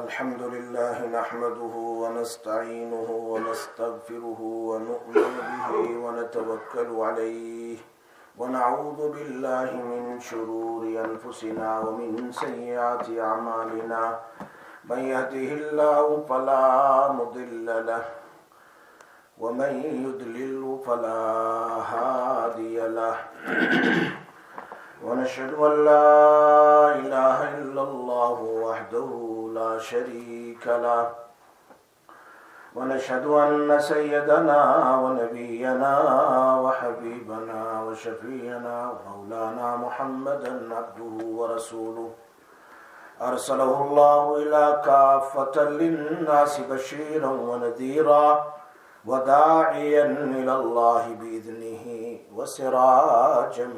الحمد لله نحمده ونستعينه ونستغفره ونؤمن به ونتوكل عليه ونعوذ بالله من شرور أنفسنا ومن سيئات أعمالنا من يهده الله فلا مضل له ومن يضلل فلا هادي له ونشهد أن لا إله إلا الله وحده لا شريك له ونشهد أن سيدنا ونبينا وحبيبنا وشفيعنا ومولانا محمدا عبده ورسوله أرسله الله إلى كافة للناس بشيرا ونذيرا وداعيا إلى الله بإذنه وسراجا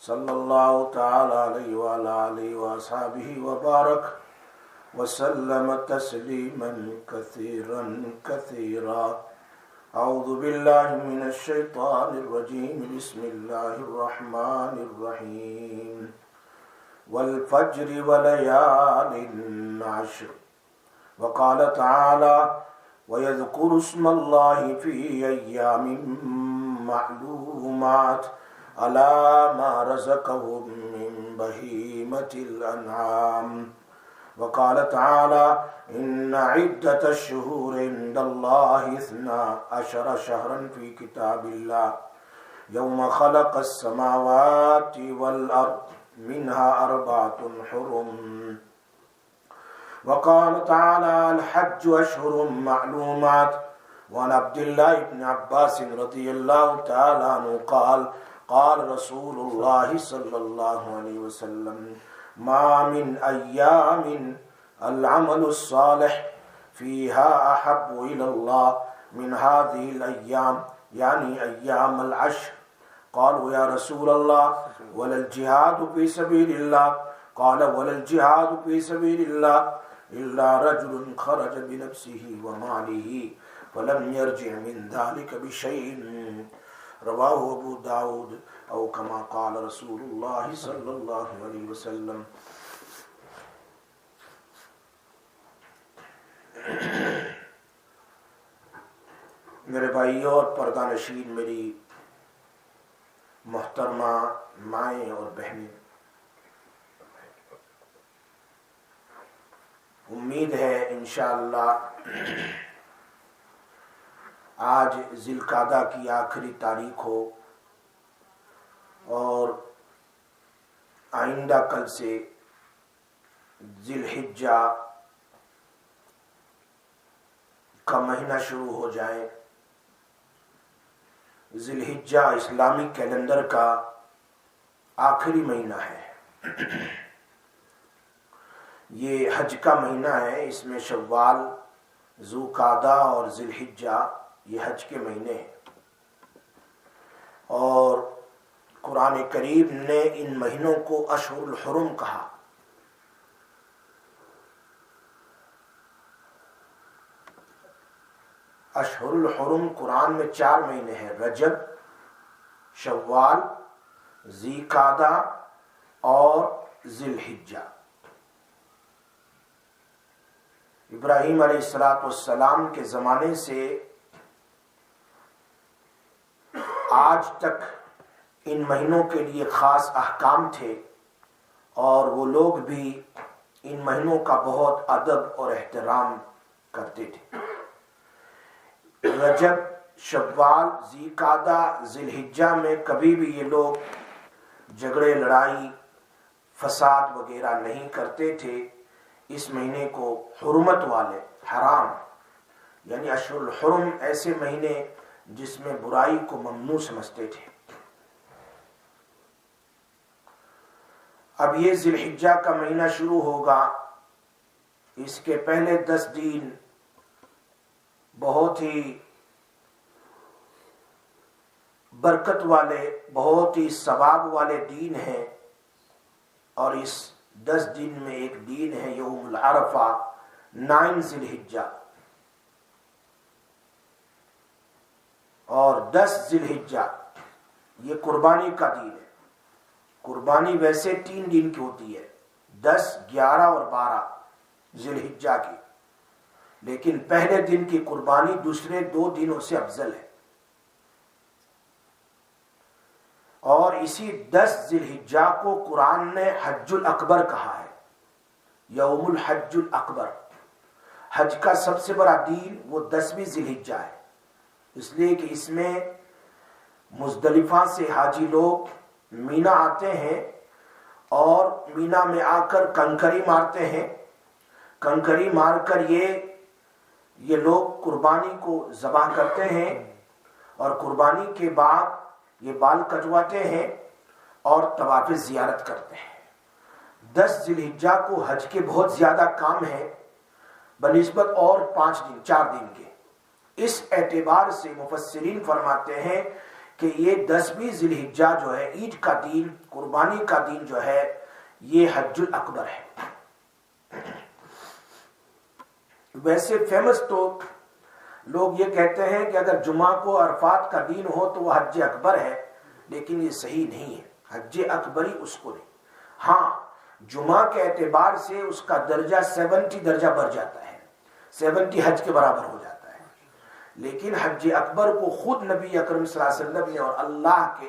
صلی اللہ تعالی علیہ وعلى آلہ وأصحابہ وبارک وسلم تسلیما کثیرا کثیرا اعوذ باللہ من الشیطان الرجیم بسم اللہ الرحمن الرحیم والفجر وليال عشر وقال تعالى ويذكر اسم الله في أيام معلومات على ما رزقهم من بهيمة الأنعام وقال تعالى إن عدة الشهور عند الله 12 شهرا في كتاب الله يوم خلق السماوات والأرض منها 4 حرم وقال تعالى الحج أشهر معلومات وعن عبد الله بن عباس رضي الله تعالى عنه قال قال رسول الله صلى الله عليه وسلم ما من أيام العمل الصالح فيها أحب إلى الله من هذه الأيام يعني أيام العشر قالوا يا رسول الله ولا الجهاد في سبيل الله قال ولا الجهاد في سبيل الله إلا رجل خرج بنفسه وماله فلم يرجع من ذلك بشيء رواہ ابو داود او کما قال رسول اللہ صلی اللہ علیہ وسلم. میرے بھائیوں اور پردہ نشین، میری محترمہ مائیں اور بہنیں، امید ہے انشاءاللہ آج ذی القعدہ کی آخری تاریخ ہو اور آئندہ کل سے ذی الحجہ کا مہینہ شروع ہو جائے. ذی الحجہ اسلامی کیلنڈر کا آخری مہینہ ہے. یہ حج کا مہینہ ہے، اس میں شوال، ذوالقعدہ اور ذی الحجہ یہ حج کے مہینے ہیں. اور قرآن کریم نے ان مہینوں کو اشہر الحرم کہا. اشہر الحرم قرآن میں 4 مہینے ہیں: رجب، شوال، ذی قعدہ اور ذی الحجہ. ابراہیم علیہ السلام کے زمانے سے آج تک ان مہینوں کے لیے خاص احکام تھے اور وہ لوگ بھی ان مہینوں کا بہت ادب اور احترام کرتے تھے. رجب، شوال، ذی قعدہ، ذی الحجہ میں کبھی بھی یہ لوگ جھگڑے، لڑائی، فساد وغیرہ نہیں کرتے تھے. اس مہینے کو حرمت والے، حرام یعنی اشہر الحرم ایسے مہینے جس میں برائی کو ممنوع سمجھتے تھے. اب یہ ذی الحجہ کا مہینہ شروع ہوگا. اس کے پہلے 10 دن بہت ہی برکت والے، بہت ہی ثواب والے دن ہیں، اور اس 10 دن میں ایک دن ہے یوم العرفہ، 9 ذی الحجہ، اور 10 ذی الحجہ یہ قربانی کا دن ہے. قربانی ویسے 3 دن کی ہوتی ہے، 10، 11 اور 12 ذی الحجہ کی، لیکن پہلے دن کی قربانی دوسرے 2 دنوں سے افضل ہے۔ اور اسی 10 ذی الحجہ کو قرآن نے حج الاکبر کہا ہے، یوم الحج الاکبر۔ حج کا سب سے بڑا دن وہ 10ویں ذی الحجہ ہے، اس لیے کہ اس میں مزدلفہ سے حاجی لوگ مینا آتے ہیں اور مینا میں آ کر کنکری مارتے ہیں، کنکری مار کر یہ لوگ قربانی کو ذبح کرتے ہیں، اور قربانی کے بعد یہ بال کٹواتے ہیں اور طواف زیارت کرتے ہیں۔ 10 ذی الحجہ کو حج کے بہت زیادہ کام ہے بنسبت اور 4 دن کے۔ اس اعتبار سے مفسرین فرماتے ہیں کہ یہ 10ویں ذی الحجہ جو ہے، عید کا دن، قربانی کا دن جو ہے، یہ حج الاکبر ہے۔ ویسے فیمس تو لوگ یہ کہتے ہیں کہ اگر جمعہ کو عرفات کا دن ہو تو وہ حج اکبر ہے، لیکن یہ صحیح نہیں ہے، حج اکبری اس کو نہیں۔ ہاں، جمعہ کے اعتبار سے اس کا درجہ 70 درجہ بڑھ جاتا ہے، 70 حج کے برابر ہو جاتا ہے، لیکن حج اکبر کو خود نبی اکرم صلی اللہ علیہ وسلم نے اور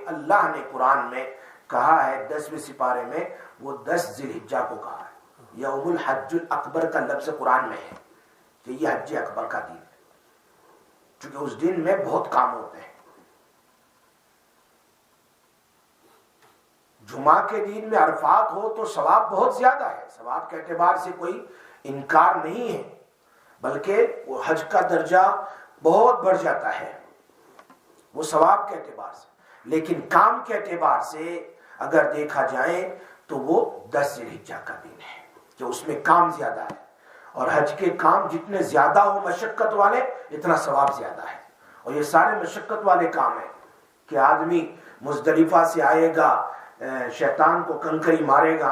اللہ نے قرآن میں کہا ہے 10ویں سپارے میں، وہ 10 ذی الحجہ کو کہا ہے۔ یوم الحج الاکبر کا لفظ قرآن میں ہے کہ یہ حج اکبر کا دن ہے، چونکہ اس دن میں بہت کام ہوتے ہیں۔ جمعہ کے دن میں عرفات ہو تو ثواب بہت زیادہ ہے، ثواب کے اعتبار سے کوئی انکار نہیں ہے، بلکہ وہ حج کا درجہ بہت بڑھ جاتا ہے وہ ثواب کے اعتبار سے، لیکن کام کے اعتبار سے اگر دیکھا جائے تو وہ 10 ذی الحجہ کا دن ہے کہ اس میں کام زیادہ ہے، اور حج کے کام جتنے زیادہ ہو مشقت والے اتنا ثواب زیادہ ہے۔ اور یہ سارے مشقت والے کام ہیں کہ آدمی مزدلفہ سے آئے گا، شیطان کو کنکری مارے گا،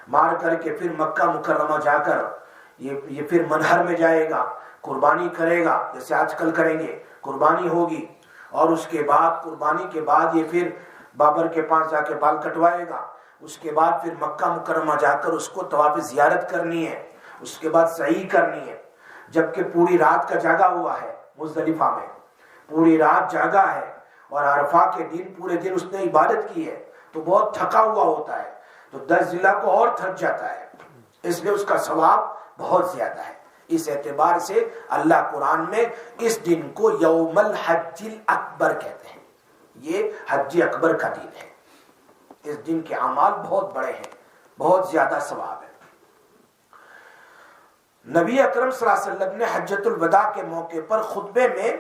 مار کر کے پھر مکہ مکرمہ جا کر یہ پھر منہر میں جائے گا، قربانی کرے گا، جیسے آج کل کریں گے، قربانی ہوگی، اور اس کے بعد قربانی کے بعد یہ پھر بابر کے پاس جا کے بال کٹوائے گا، اس کے بعد پھر مکہ مکرمہ جا کر اس کو طواف زیارت کرنی ہے، اس کے بعد سعی کرنی ہے، جبکہ پوری رات کا جاگا ہوا ہے، مزدلفہ میں پوری رات جاگا ہے، اور عرفہ کے دن پورے دن اس نے عبادت کی ہے تو بہت تھکا ہوا ہوتا ہے، تو 10 ضلع کو اور تھک جاتا ہے، اس لیے اس کا ثواب بہت زیادہ ہے۔ اس اعتبار سے اللہ قرآن میں اس دن کو یوم الحج الاکبر کہتے ہیں، یہ حج اکبر کا دن ہے، اس دن کے اعمال بہت بڑے ہیں، بہت زیادہ ثواب ہے۔ نبی اکرم صلی اللہ علیہ وسلم نے حجۃ الوداع کے موقع پر خطبے میں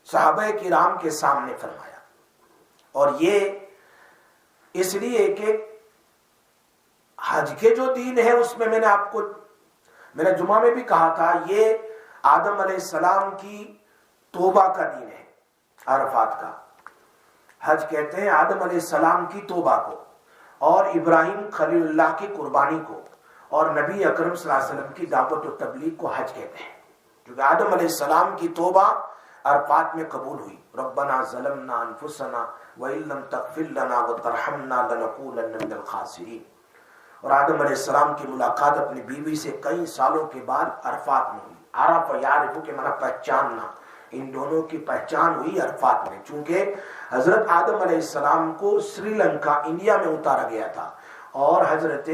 صحابہ کرام کے سامنے فرمایا، اور یہ اس لیے کہ حج کے جو دین ہے اس میں میں نے جمعہ میں بھی کہا تھا، یہ آدم علیہ السلام کی توبہ کا دین ہے، عرفات کا حج کہتے ہیں آدم علیہ السلام کی توبہ کو، اور ابراہیم خلیل اللہ کی قربانی کو، اور نبی اکرم صلی اللہ علیہ وسلم کی دعوت و تبلیغ کو حج کہتے ہیں، کیونکہ آدم علیہ السلام کی توبہ عرفات میں قبول ہوئی، ربنا ظلمنا انفسنا وان لم تغفر لنا وترحمنا لنکونن من الخاسرین۔ اور آدم علیہ السلام کی ملاقات اپنی بیوی سے کئی سالوں کے بعد عرفات میں ہوئی، عرف یعرف کے معنی پہچاننا، ان دونوں کی پہچان ہوئی عرفات میں، چونکہ حضرت آدم علیہ السلام کو سری لنکا انڈیا میں اتارا گیا تھا، اور حضرت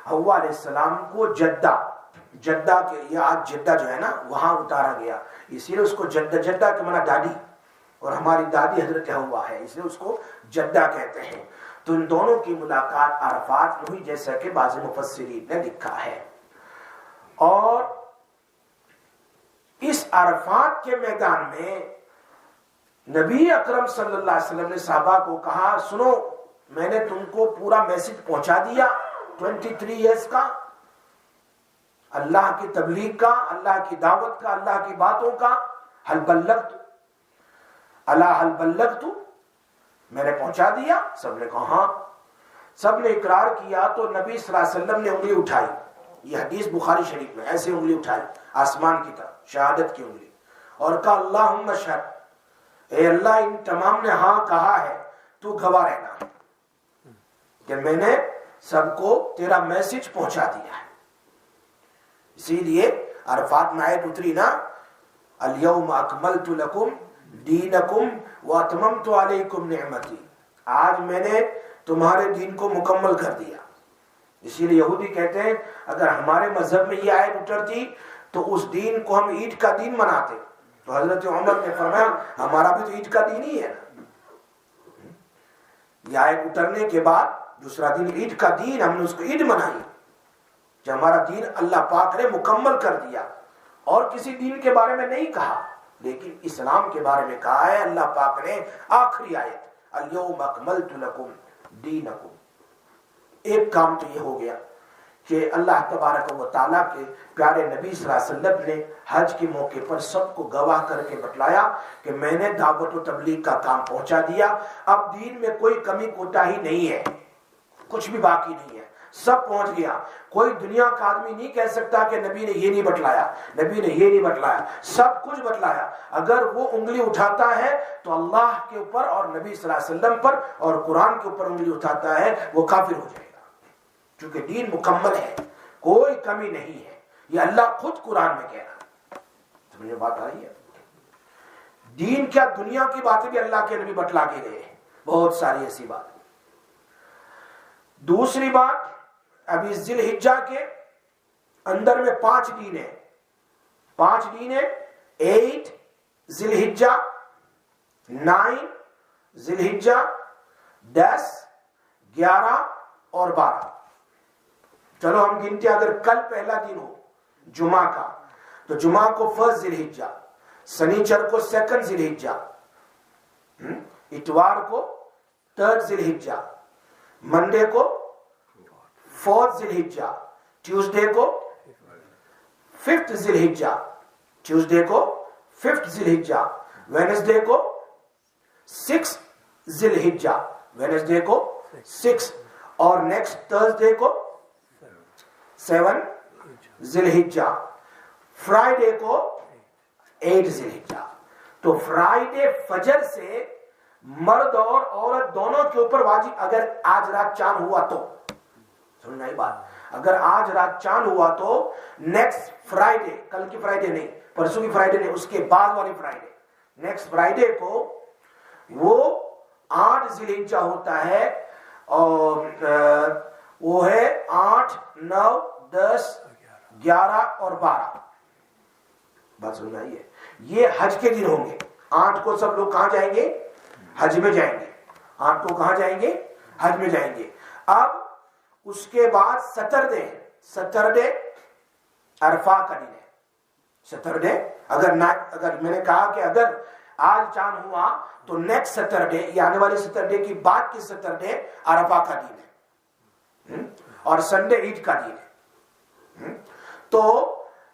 حوا علیہ السلام کو جدہ کے، یہ آج جدہ جو ہے نا وہاں اتارا گیا، اسی لیے اس کو جدہ کے معنی دادی، اور ہماری دادی حضرت حوا ہے، اس لیے اس کو جدہ کہتے ہیں۔ تو ان دونوں کی ملاقات عرفات میں ہوئی، جیسا کہ بعض مفسرین نے لکھا ہے۔ اور اس عرفات کے میدان میں نبی اکرم صلی اللہ علیہ وسلم نے صحابہ کو کہا، سنو میں نے تم کو پورا میسج پہنچا دیا 23 ایئرس کا، اللہ کی تبلیغ کا، اللہ کی دعوت کا، اللہ کی باتوں کا، حل بلغت الا حل بلغت، میں نے پہنچا دیا؟ سب نے کہا ہاں، سب نے اقرار کیا، تو نبی صلی اللہ علیہ وسلم نے انگلی اٹھائی، یہ حدیث بخاری شریف میں، ایسے انگلی اٹھائی آسمان کی طرف، شہادت کی انگلی، اور کہا اللہم اشہد، اے اللہ ان تمام نے ہاں کہا ہے، تو گواہ رہنا۔ کہ میں نے سب کو تیرا میسج پہنچا دیا ہے. اسی لیے عرفات میں آیت اتری نا, الیوم اکملت لکم دینکم واتممت علیکم نعمتی, آج میں نے تمہارے دین کو مکمل کر دیا. اسی لیے یہودی کہتے ہیں اگر ہمارے مذہب میں یہ آیت اترتی تو اس دین کو ہم عید کا دین مناتے. تو حضرت عمر نے فرمایا ہمارا بھی تو عید کا دین ہی ہے. یہ آیت اترنے کے بعد دوسرا دن عید کا دین, ہم نے اس کو عید منائی. جو ہمارا دین اللہ پاک نے مکمل کر دیا, اور کسی دین کے بارے میں نہیں کہا, لیکن اسلام کے بارے میں کہا ہے اللہ پاک نے. آخری آیت الیوم اکملت لکم دینکم. ایک کام تو یہ ہو گیا کہ اللہ تبارک و تعالیٰ کے پیارے نبی صلی اللہ علیہ وسلم نے حج کے موقع پر سب کو گواہ کر کے بتلایا کہ میں نے دعوت و تبلیغ کا کام پہنچا دیا. اب دین میں کوئی کمی کوتاہی نہیں ہے, کچھ بھی باقی نہیں ہے, سب پہنچ گیا. کوئی دنیا کا آدمی نہیں کہہ سکتا کہ نبی نے یہ نہیں بتلایا, نبی نے یہ نہیں بتلایا, سب کچھ بتلایا. اگر وہ انگلی اٹھاتا ہے تو اللہ کے اوپر اور نبی صلی اللہ علیہ وسلم پر اور قرآن کے اوپر انگلی اٹھاتا ہے, وہ کافر ہو جائے گا. چونکہ دین مکمل ہے, کوئی کمی نہیں ہے. یہ اللہ خود قرآن میں کہہ رہا ہے. سمجھے بات آ رہی ہے؟ دین کیا, دنیا کی باتیں بھی اللہ کے نبی بتلا کے گئے ہیں, بہت ساری ایسی بات. دوسری بات, ابھی ذی الحجہ کے اندر میں 5 دن ہیں. 5 دن ہیں, 8 ذی الحجہ, 9 ذی الحجہ, 10, 11 اور 12. چلو ہم گنتے, اگر کل پہلا دن ہو جمعہ کا تو جمعہ کو 1 ذی الحجہ, سنیچر کو 2 ذی الحجہ, اتوار کو 3 ذی الحجہ, منڈے کو 4 ذی الحجہ, ٹیوزڈے کو 5 ذی الحجہ, ٹیوزڈے کو 5 ذی الحجہ, وینسڈے کو 6 ذی الحجہ, وینسڈے کو 6, اور نیکسٹ تھرسڈے کو 7 ذی الحجہ, فرائیڈے کو 8 ذی الحجہ. تو فرائیڈے فجر سے مرد اور عورت دونوں کے اوپر واجب, اگر آج رات چاند ہوا تو, سننا ہی بات, اگر آج رات چاند ہوا تو نیکسٹ فرائیڈے, کل کی فرائیڈے نہیں, پرسوں کی فرائیڈے نہیں, اس کے بعد والی فرائیڈے, نیکسٹ فرائیڈے کو وہ 8 ذی الحجہ ہوتا ہے, اور وہ ہے 8, 9, 10, 11 اور 12. بات سمجھ آئی ہے؟ یہ حج کے دن ہوں گے. 8 کو سب لوگ کہاں جائیں گے؟ حج میں جائیں گے. 8 کو کہاں جائیں گے؟ حج میں جائیں گے. اب اس کے بعد سیٹرڈے عرفہ کا دن ہے. سیٹرڈے اگر میں نے کہا کہ اگر آج چاند ہوا تو نیکسٹ سیٹرڈے, یہ آنے والی سیٹرڈے کی بعد کی سیٹرڈے عرفہ کا دن ہے, اور سنڈے عید کا دن ہے. تو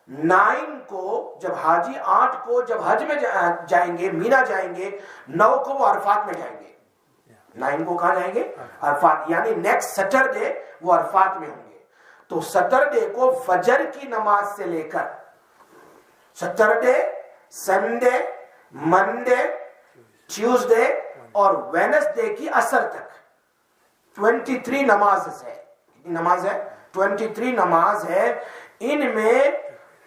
9 کو جب حاجی 8 کو جب حج میں جائیں گے, مینا جائیں گے, 9 کو وہ عرفات میں جائیں گے. 9 کو کہاں جائیں گے؟ عرفات, یعنی نیکسٹ سیٹرڈے وہ عرفات میں ہوں گے. تو سیٹرڈے کو فجر کی نماز سے لے کر سیٹرڈے, سنڈے, منڈے, ٹیوزڈے اور وینسڈے کی عصر تک 23 نماز ہے. کتنی نماز ہے؟ 23 نماز ہے. ان میں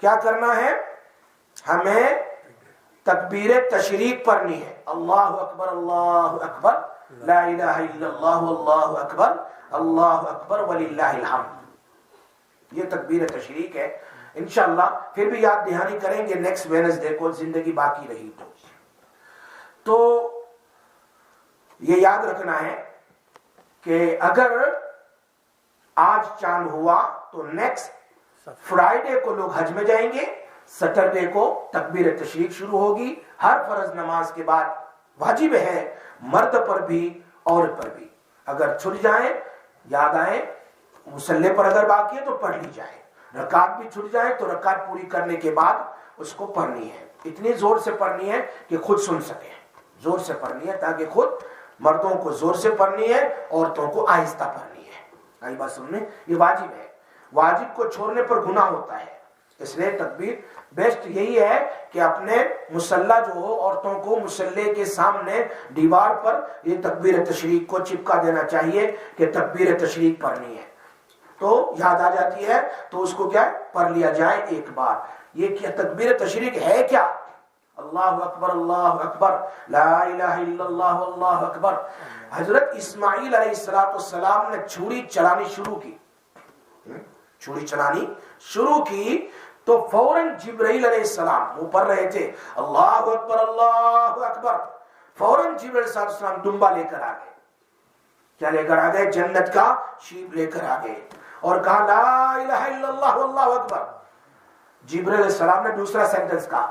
کیا کرنا ہے؟ ہمیں تکبیر تشریق پڑھنی ہے. اللہ اکبر, اللہ اکبر, لا الہ الا اللہ, اللہ اکبر, اللہ اکبر وللہ الحمد. یہ تکبیر تشریق ہے. انشاءاللہ پھر بھی یاد دہانی کریں گے نیکسٹ وینسڈے کو, زندگی باقی رہی تو یہ یاد رکھنا ہے کہ اگر آج چاند ہوا تو نیکسٹ فرائیڈے کو لوگ حج میں جائیں گے, سیٹرڈے کو تکبیر تشریق شروع ہوگی. ہر فرض نماز کے بعد واجب ہے, مرد پر بھی عورت پر بھی. اگر چھٹ جائیں, یاد آئیں, مصلی پر اگر باقی ہے تو پڑھ لی جائے. رکعت بھی چھٹ جائے تو رکعت پوری کرنے کے بعد اس کو پڑھنی ہے. اتنی زور سے پڑھنی ہے کہ خود سن سکیں, زور سے پڑھنی ہے تاکہ خود, مردوں کو زور سے پڑھنی ہے, عورتوں کو آہستہ پڑھنی ہے. آئی بات سننے, یہ واجب ہے. واجب کو چھوڑنے پر گناہ ہوتا ہے. اس لیے تکبیر بیسٹ یہی ہے کہ اپنے مسلح جو ہو عورتوں کو مسلح کے سامنے دیوار پر یہ تکبیر تشریق کو چپکا دینا چاہیے کہ تکبیر تشریق پڑھنی ہے، تو یاد آ جاتی ہے تو اس کو کیا پڑھ لیا جائے ایک بار۔ یہ کیا تکبیر تشریق ہے کیا؟ اللہ اکبر اللہ اکبر لا الہ الا اللہ اللہ اکبر۔ حضرت اسماعیل علیہ السلام نے چھری چلانی شروع کی، چھری چلانی شروع کی تو فوراً جبرائیل علیہ السلام وہ پڑھ رہے تھے اللہ اکبر اللہ اکبر، فوراً جبرائیل علیہ السلام دمبا لے کر آ گئے۔ کیا لے کر آ گئے؟ جنت کا شیپ لے کر آ گئے اور کہا لا الہ الا اللہ اللہ اکبر۔ جبرائیل علیہ السلام نے دوسرا سینٹنس کہا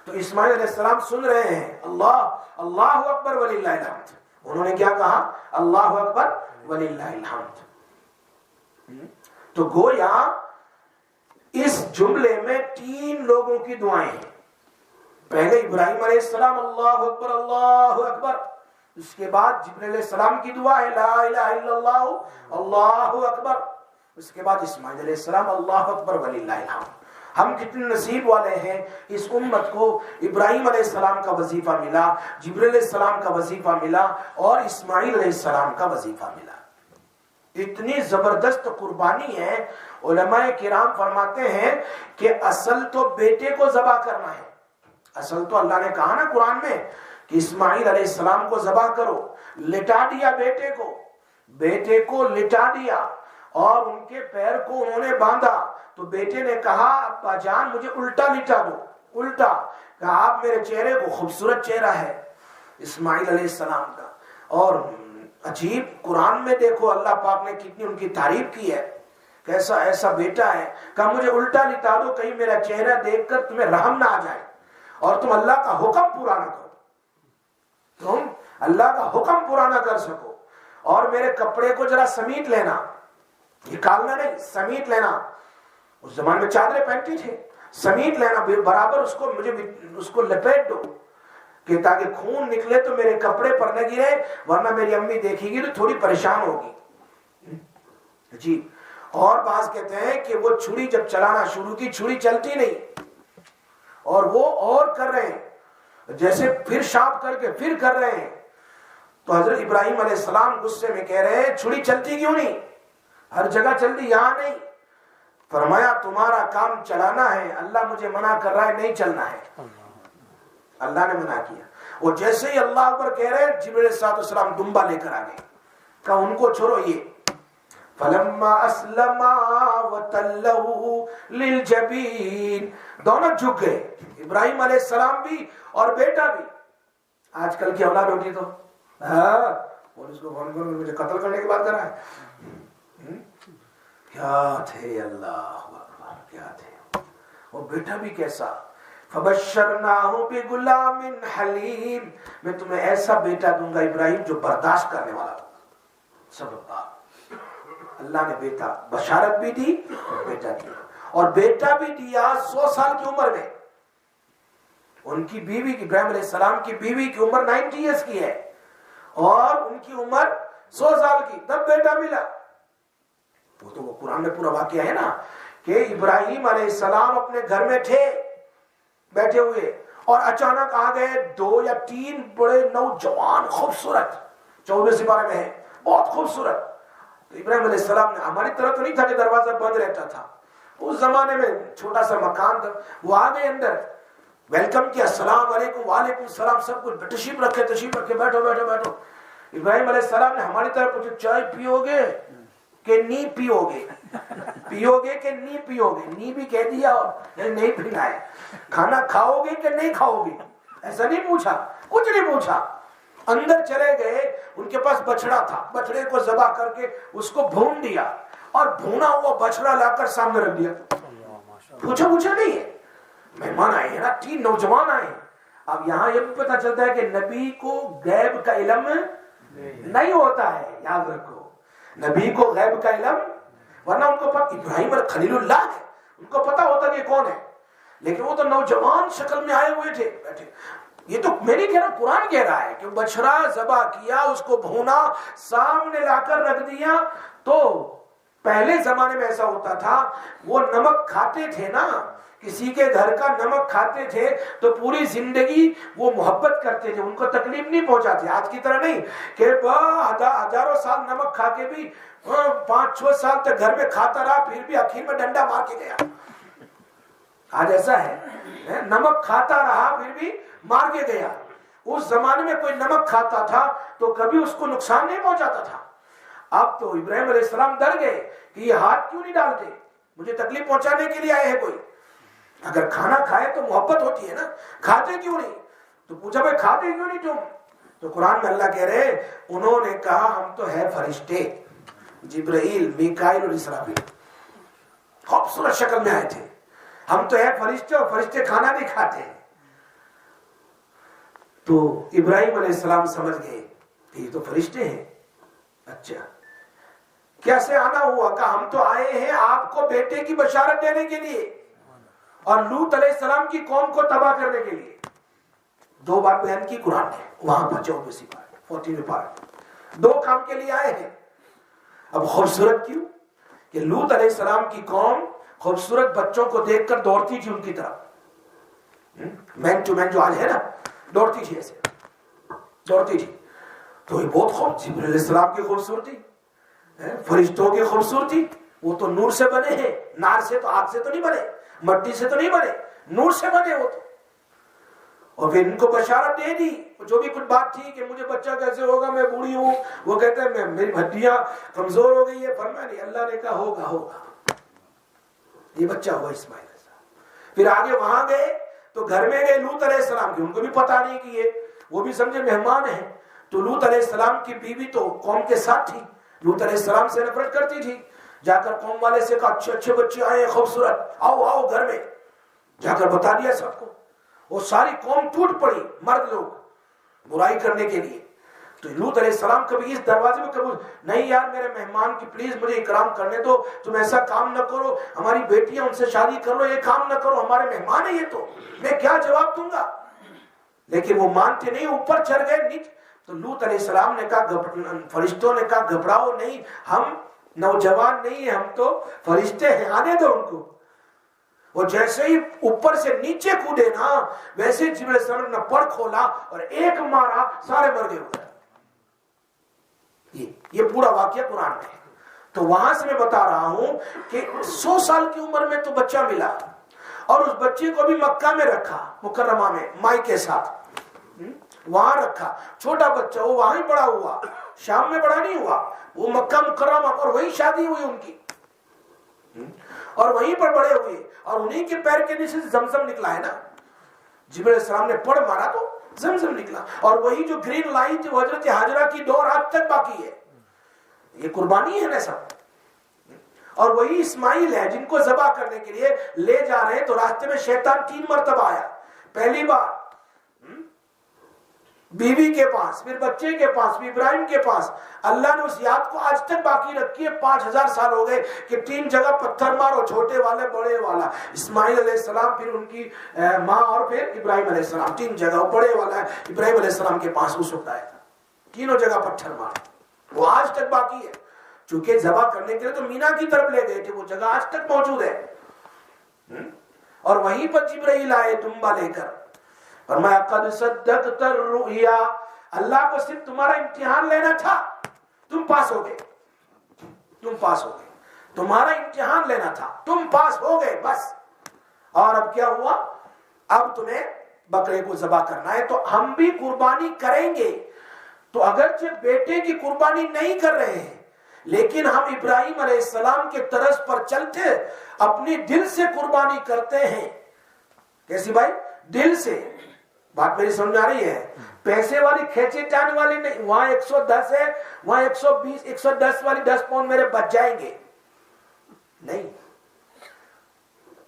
تو اسماعیل علیہ السلام سن رہے ہیں اللہ اللہ اکبر وللہ الحمد، انہوں نے کیا کہا؟ اللہ اکبر وللہ الحمد۔ تو گویا اس جملے میں 3 لوگوں کی دعائیں ہیں۔ پہلے ابراہیم علیہ السلام اللہ اکبر اللہ اکبر، اس کے بعد جبرائیل علیہ السلام کی دعا ہے لا الہ الا اللہ اللہ اکبر، اس کے بعد اسماعیل علیہ السلام اللہ اکبر وللہ الحمد۔ ہم کتنے نصیب والے ہیں، اس امت کو ابراہیم علیہ السلام کا وظیفہ ملا، جبرائیل علیہ السلام کا وظیفہ ملا اور اسماعیل علیہ السلام کا وظیفہ ملا۔ اتنی زبردست قربانی ہے، علماء کرام فرماتے ہیں کہ اصل تو بیٹے کو ذبح کرنا ہے، اصل تو اللہ نے کہا نا قرآن میں کہ اسماعیل علیہ السلام کو ذبح کرو، لٹا دیا بیٹے کو لٹا دیا اور ان کے پیر کو انہوں نے باندھا تو بیٹے نے کہا ابا جان مجھے الٹا لٹا دو، الٹا کہا آپ میرے چہرے کو، خوبصورت چہرہ ہے اسماعیل علیہ السلام کا۔ اور عجیب قرآن میں دیکھو اللہ پاک نے کتنی ان کی تعریف کی ہے، کیسا ایسا بیٹا ہے، کہا مجھے الٹا لٹا دو کہیں میرا چہرہ دیکھ کر تمہیں رحم نہ آ جائے اور تم اللہ کا حکم پورا نہ کرو، تم اللہ کا حکم پورا نہ کر سکو، اور میرے کپڑے کو ذرا سمیٹ لینا، نکالنا نہیں سمیٹ لینا، اس زمانے میں چادریں پہنتی تھے، سمیٹ لینا برابر اس کو، مجھے اس کو لپیٹ دو کہ تاکہ خون نکلے تو میرے کپڑے پر نہ گرے ورنہ میری امی دیکھے گی تو تھوڑی پریشان ہوگی جی۔ اور بعض کہتے ہیں کہ وہ چھری جب چلانا شروع کی چھری چلتی نہیں اور وہ اور کر رہے ہیں جیسے پھر شارپ کر کے پھر کر رہے ہیں تو حضرت ابراہیم علیہ السلام غصے میں کہہ رہے ہیں چھری چلتی کیوں نہیں، ہر جگہ چلتی یہاں نہیں۔ فرمایا تمہارا کام چلانا ہے، اللہ مجھے منع کر رہا ہے نہیں چلنا ہے، اللہ نے منع کیا۔ وہ جیسے ہی اللہ اکبر کہہ رہے جبرائیل علیہ السلام دمبا لے کر آ گئے، کہا ان کو چھوڑو، یہ فلما اسلما وتلہ للجبین، دونوں جھک گئے، ابراہیم علیہ السلام بھی اور بیٹا بھی۔ آج کل کی اولاد ہوتی تو پولیس کو فون کرو مجھے قتل کرنے کی بات کر رہا ہے، کیا تھے اللہ اکبر، کیا تھے۔ وہ بیٹا بھی کیسا، فبشرناہ بغلام حلیم، میں تمہیں ایسا بیٹا دوں گا ابراہیم جو برداشت کرنے والا ہوگا۔ سبحان اللہ، اللہ نے بیٹا بشارت بھی دی اور بیٹا دیا، اور بیٹا بھی دیا 100 سال کی عمر میں۔ ان کی بیوی کی، ابراہیم علیہ السلام کی بیوی کی عمر 90 ایئرس کی ہے اور ان کی عمر 100 سال کی، تب بیٹا ملا۔ وہ تو وہ قرآن میں پورا واقعہ ہے نا کہ ابراہیم علیہ السلام اپنے گھر میں تھے بیٹھے ہوئے اور اچانک آ گئے 2 یا 3 بڑے نوجوان خوبصورت، 14 سپارے میں ہے، بہت خوبصورت۔ تو ابراہیم علیہ السلام نے، ہماری طرح تو نہیں تھا کہ دروازہ بند رہتا تھا، اس زمانے میں چھوٹا سا مکان تھا، وہ آ گئے اندر، ویلکم کیا، السلام علیکم، وعلیکم السلام، سب کچھ، تشریف رکھے بیٹھو بیٹھو بیٹھو۔ ابراہیم علیہ السلام نے ہماری طرح پوچھا چائے پیو گے کہ نہیں پیو گے، پیو گے کہ نہیں پیو گے، نہیں بھی کہہ دیا اور نہیں پینا ہے، کھانا کھاؤ گے کہ نہیں کھاؤ گے، ایسا نہیں پوچھا، کچھ نہیں پوچھا۔ اندر چلے گئے، ان کے پاس بچڑا تھا، بچڑے کو ذبح کر کے اس کو بھون دیا اور بھونا ہوا بچڑا لا کر سامنے رکھ دیا، پوچھا نہیں ہے۔ مہمان آئے ہیں نا، 3 نوجوان آئے ہیں۔ اب یہاں یہ بھی پتا چلتا ہے کہ نبی کو غیب کا علم نہیں ہوتا ہے، یاد رکھو، نبی کو غیب کا علم، ورنہ ان کو پتہ ابراہیم خلیل اللہ ہے، ان کو پتا ہوتا کہ کون ہے، لیکن وہ تو نوجوان شکل میں آئے ہوئے تھے بیٹھے۔ یہ تو میں نہیں کہہ رہا، قرآن کہہ رہا ہے کہ بچڑا ذبح کیا، اس کو بھونا، سامنے لا کر رکھ دیا، تو پہلے زمانے میں ایسا ہوتا تھا، وہ نمک کھاتے تھے نا، کسی کے گھر کا نمک کھاتے تھے تو پوری زندگی وہ محبت کرتے تھے، ان کو تکلیف نہیں پہنچاتے. آج کی طرح نہیں کہ ہزاروں سال نمک کھا کے بھی 5-6 سال تک گھر میں کھاتا رہا، پھر بھی آخر میں ڈنڈا مار کے گیا. آج ایسا ہے، نمک کھاتا رہا پھر بھی مار کے گیا. اس زمانے میں کوئی نمک کھاتا تھا تو کبھی اس کو نقصان نہیں پہنچاتا تھا. اب تو ابراہیم علیہ السلام ڈر گئے کہ یہ ہاتھ کیوں نہیں ڈالتے، مجھے تکلیف پہنچانے کے لیے آئے ہیں کوئی. اگر کھانا کھائے تو محبت ہوتی ہے نا، کھاتے کیوں نہیں؟ تو پوچھا بھائی کھاتے کیوں نہیں تم؟ تو قرآن میں اللہ کہہ رہے انہوں نے کہا ہم تو ہے فرشتے، جبرائیل، میکائیل اور اسرافیل خوبصورت شکل میں آئے تھے، ہم تو ہے فرشتے اور فرشتے کھانا نہیں کھاتے. تو ابراہیم علیہ السلام سمجھ گئے کہ یہ تو فرشتے ہیں. اچھا کیسے آنا ہوا؟ کہ ہم تو آئے ہیں آپ کو بیٹے کی بشارت دینے کے لیے اور لوط علیہ السلام کی قوم کو تباہ کرنے کے لیے. 2 بات بیان کی قرآن نے وہاں پر 14 پارٹ 14 پارٹ 2 کام کے لیے آئے ہیں. اب خوبصورت کیوں کہ لوط علیہ السلام کی قوم خوبصورت بچوں کو دیکھ کر دوڑتی تھی ان کی طرف، مین ٹو مین جو آج ہے نا، دوڑتی تھی، ایسے دوڑتی تھی. تو یہ بہت جبرائیل علیہ السلام کی خوبصورتی، فرشتوں کی خوبصورتی. وہ تو نور سے بنے ہیں، نار سے تو آگ سے تو نہیں بنے، مٹی سے تو نہیں بنے، نور سے بنے وہ تو. اور پھر ان کو بشارت دے دی، جو بھی کچھ بات تھی کہ مجھے بچہ کیسے ہوگا، میں بوڑھی ہوں، وہ کہتے ہیں میری ہڈیاں کمزور ہو گئی ہے. فرمایا نہیں، اللہ نے کہا ہوگا یہ بچہ ہوا اسماعیل. پھر آگے وہاں گئے تو گھر میں گئے لوط علیہ السلام کی، ان کو بھی پتا نہیں کہ یہ، وہ بھی سمجھے مہمان ہیں. تو لوط علیہ السلام کی بیوی تو قوم کے ساتھ تھی، لوط علیہ السلام سے نفرت کرتی تھی. جا کر قوم والے سے کہا اچھے بچے آئے ہیں خوبصورت، آؤ گھر میں. جا کر بتا دیا سب کو. وہ ساری قوم ٹوٹ پڑی، مرد لوگ برائی کرنے کے لیے. تو لوط علیہ السلام کبھی اس دروازے میں کبھی نہیں، یار میرے مہمان کی پلیز مجھے اکرام کرنے دو، تم ایسا کام نہ کرو، ہماری بیٹیاں ان سے شادی کر لو، یہ کام نہ کرو، ہمارے مہمان ہیں یہ، تو میں کیا جواب دوں گا. لیکن وہ مانتے نہیں، اوپر چڑھ گئے نیچے. تو لوط علیہ السلام نے کہا، فرشتوں نے کہا گھبراؤ نہیں، ہم نوجوان نہیں ہیں، ہم تو فرشتے ہیں، آنے دو ان کو. وہ جیسے ہی اوپر سے نیچے کودے نا، ویسے جبرائیل علیہ السلام نے پڑ کھولا اور ایک مارا، سارے مر گئے ہوئے. یہ پورا واقعہ قرآن میں ہے. تو وہاں سے میں بتا رہا ہوں کہ 100 سال کی عمر میں تو بچہ ملا، اور اس بچے کو بھی مکہ میں رکھا، مکرمہ میں، مائی کے ساتھ وہاں رکھا. چھوٹا بچہ وہ وہاں ہی بڑا ہوا، شام میں بڑا نہیں ہوا، وہ مکہ مکرمہ، اور وہی شادی ہوئی ان کی، اور وہیں پر بڑے ہوئے. اور انہیں کے پیر کے نیچے سے زمزم نکلا ہے نا، جبرائیل علیہ السلام نے پڑ مارا تو زمزم نکلا. اور وہی جو گرین لائی تھی وہ حضرت ہاجرہ کی ڈور آج تک باقی ہے. یہ قربانی ہے نا سب. اور وہی اسماعیل ہے جن کو ذبح کرنے کے لیے لے جا رہے ہیں. تو راستے میں شیطان 3 مرتبہ آیا. پہلی بار بیوی کے پاس، پھر بچے کے پاس، پھر ابراہیم کے پاس. اللہ نے اس یاد کو آج تک باقی رکھی ہے. 5000 سال ہو گئے کہ 3 جگہ پتھر مارو، چھوٹے والے بڑے والا، اسماعیل علیہ السلام، پھر ان کی ماں، اور پھر ابراہیم علیہ السلام. 3 جگہ، بڑے والا ہے ابراہیم علیہ السلام کے پاس اس وقت آیا تھا. تینوں جگہ پتھر مارے، وہ آج تک باقی ہے. چونکہ ذبح کرنے کے لیے تو مینا کی طرف لے گئے تھے، وہ جگہ آج تک موجود ہے. اور وہیں پر جبرائیل آئے دمبا لے کر. فرمایا قد صدقت الرؤیا، اللہ کو صرف تمہارا امتحان لینا تھا، تم پاس ہو گئے، تم پاس ہو گئے، تمہارا امتحان لینا تھا، تم پاس ہو گئے بس. اور اب کیا ہوا؟ اب تمہیں بکرے کو ذبح کرنا ہے. تو ہم بھی قربانی کریں گے. تو اگرچہ بیٹے کی قربانی نہیں کر رہے ہیں، لیکن ہم ابراہیم علیہ السلام کے طرز پر چلتے اپنی دل سے قربانی کرتے ہیں. کیسی بھائی؟ دل سے. بات میری سمجھ آ رہی ہے؟ پیسے والی کھینچے جانے والی نہیں. وہاں 110 ہے، وہاں 120 110 والی 10 پاؤنڈ میرے بچ جائیں گے نہیں.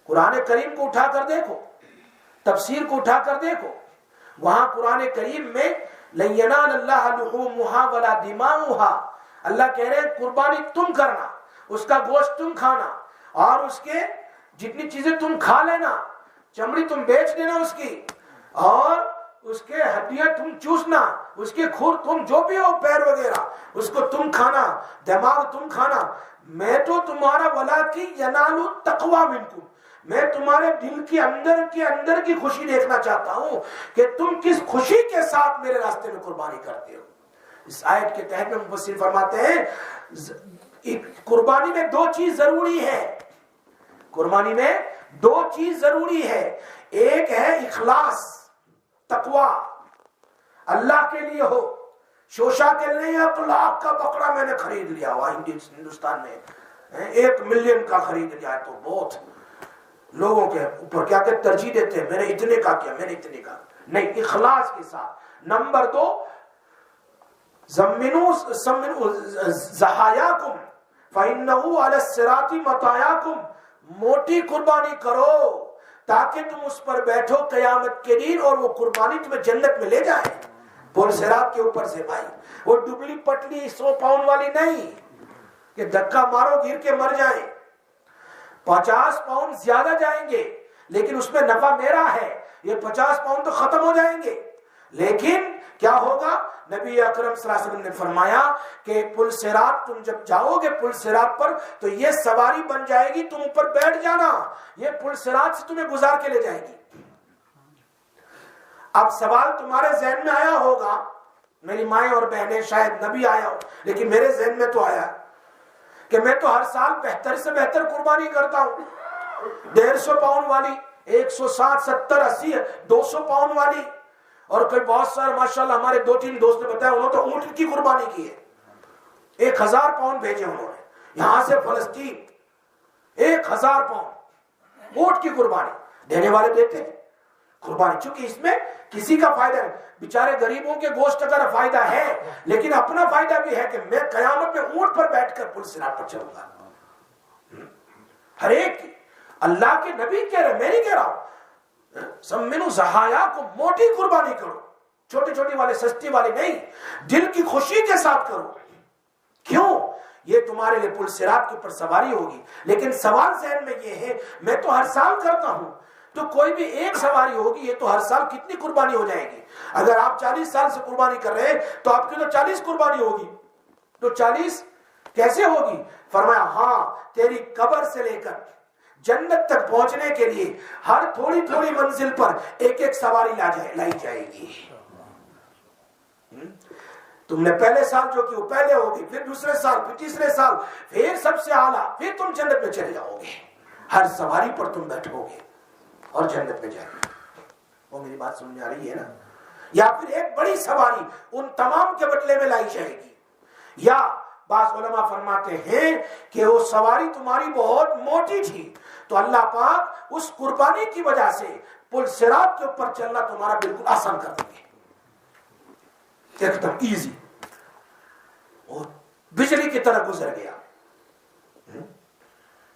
قرآن کریم کو اٹھا کر دیکھو، تفسیر کو اٹھا کر دیکھو. وہاں قرآن کریم میں لَن يَنَالَ اللَّهَ لُحُومُهَا وَلَا دِمَاؤُهَا، اللہ کہہ رہے ہیں قربانی تم کرنا، اس کا گوشت تم کھانا، اور اس کے جتنی چیزیں تم کھا لینا، چمڑی تم بیچ دینا اس کی، اور اس کے ہڈیاں تم چوسنا، اس کے کھور تم جو بھی ہو، پیر وغیرہ اس کو تم کھانا، دماغ تم کھانا. میں تو تمہارا ولاکی ینال التقوی منکم، میں تمہارے دل کے اندر کی خوشی دیکھنا چاہتا ہوں کہ تم کس خوشی کے ساتھ میرے راستے میں قربانی کرتے ہو۔ اس آیت کے تحت میں مفسر فرماتے ہیں قربانی میں دو چیز ضروری ہے، قربانی میں دو چیز ضروری ہے، ایک ہے اخلاص، تقوی، اللہ کے لیے ہو، شوشا کے لیے 1 لاکھ کا بکرا میں نے خرید لیا ہوا ہندوستان میں 1 ملین کا خرید لیا ہے تو بہت لوگوں کے اوپر کیا کہ ترجیح دیتے ہیں، میں نے اتنے کا کیا، میں نے اتنے کا نہیں، اخلاص کے ساتھ۔ نمبر 2 زمنوا زحایاکم فإنه علی الصراط مطایاکم، موٹی قربانی کرو تاکہ تم اس پر بیٹھو قیامت کے دن اور وہ قربانی تمہیں جنت میں لے جائے، پل صراط کے اوپر سے۔ بھائی وہ ڈبلی پٹلی 100 پاؤنڈ والی نہیں کہ دھکا مارو گر کے مر جائیں، 50 پاؤنڈ زیادہ جائیں گے لیکن اس میں نفع میرا ہے، یہ 50 پاؤنڈ تو ختم ہو جائیں گے، لیکن کیا ہوگا؟ نبی اکرم صلی اللہ علیہ وسلم نے فرمایا کہ پل صراط تم جب جاؤ گے پل صراط پر تو یہ سواری بن جائے گی، تم اوپر بیٹھ جانا، یہ پل صراط سے تمہیں گزار کے لے جائے گی۔ اب سوال تمہارے ذہن میں آیا ہوگا، میری مائیں اور بہنیں شاید نہ بھی آیا ہو لیکن میرے ذہن میں تو آیا کہ میں تو ہر سال بہتر سے بہتر قربانی کرتا ہوں، 150 پاؤنڈ والی، 160 70 80 200 پاؤنڈ والی، اور کوئی بہت سارے ماشاءاللہ ہمارے 2-3 دوست نے بتایا انہوں نے تو اونٹ کی قربانی کی ہے، 1000 پاؤنڈ بھیجے انہوں نے یہاں سے فلسطین، 1000 پاؤنڈ اونٹ کی قربانی دینے والے دیتے ہیں قربانی، چونکہ اس میں کسی کا فائدہ ہے، بیچارے غریبوں کے گوشت کا فائدہ ہے لیکن اپنا فائدہ بھی ہے کہ میں قیامت میں اونٹ پر بیٹھ کر پل صراط پر چلوں گا۔ ہر ایک کی اللہ کے نبی کہہ رہے، میں نہیں کہہ رہا ہوں، سمنوا زحایاکم، موٹی قربانی کرو، چھوٹی چھوٹی والے سستی والی نہیں، دل کی خوشی کے ساتھ کرو۔ کیوں؟ یہ تمہارے لیے پل صراط کے اوپر سواری ہوگی۔ لیکن سوال ذہن میں یہ ہے میں تو ہر سال کرتا ہوں تو کوئی بھی ایک سواری ہوگی، یہ تو ہر سال کتنی قربانی ہو جائے گی؟ اگر آپ 40 سال سے قربانی کر رہے ہیں تو آپ کی تو 40 قربانی ہوگی، تو 40 کیسے ہوگی؟ فرمایا ہاں تیری قبر سے لے کر جنت تک پہنچنے کے لیے ہر تھوڑی تھوڑی منزل پر ایک ایک سواری لائی جائے گی۔ تم نے پہلے سال جو کی وہ پہلے ہوگی، پھر دوسرے سال، پھر تیسرے سال، پھر سب سے اعلیٰ، پھر تم جنت میں چلے جاؤ گے، ہر سواری پر تم بیٹھو گے اور جنت میں جائے گے۔ وہ میری بات سمجھ آ رہی ہے نا؟ یا پھر ایک بڑی سواری ان تمام کے بدلے میں لائی جائے گی، یا بعض علماء فرماتے ہیں کہ وہ سواری تمہاری بہت موٹی تھی تو اللہ پاک اس قربانی کی وجہ سے پل صراط کے اوپر چلنا تمہارا بالکل آسان کر دیں گے، ایک دم ایزی، اور بجلی کی طرح گزر گیا۔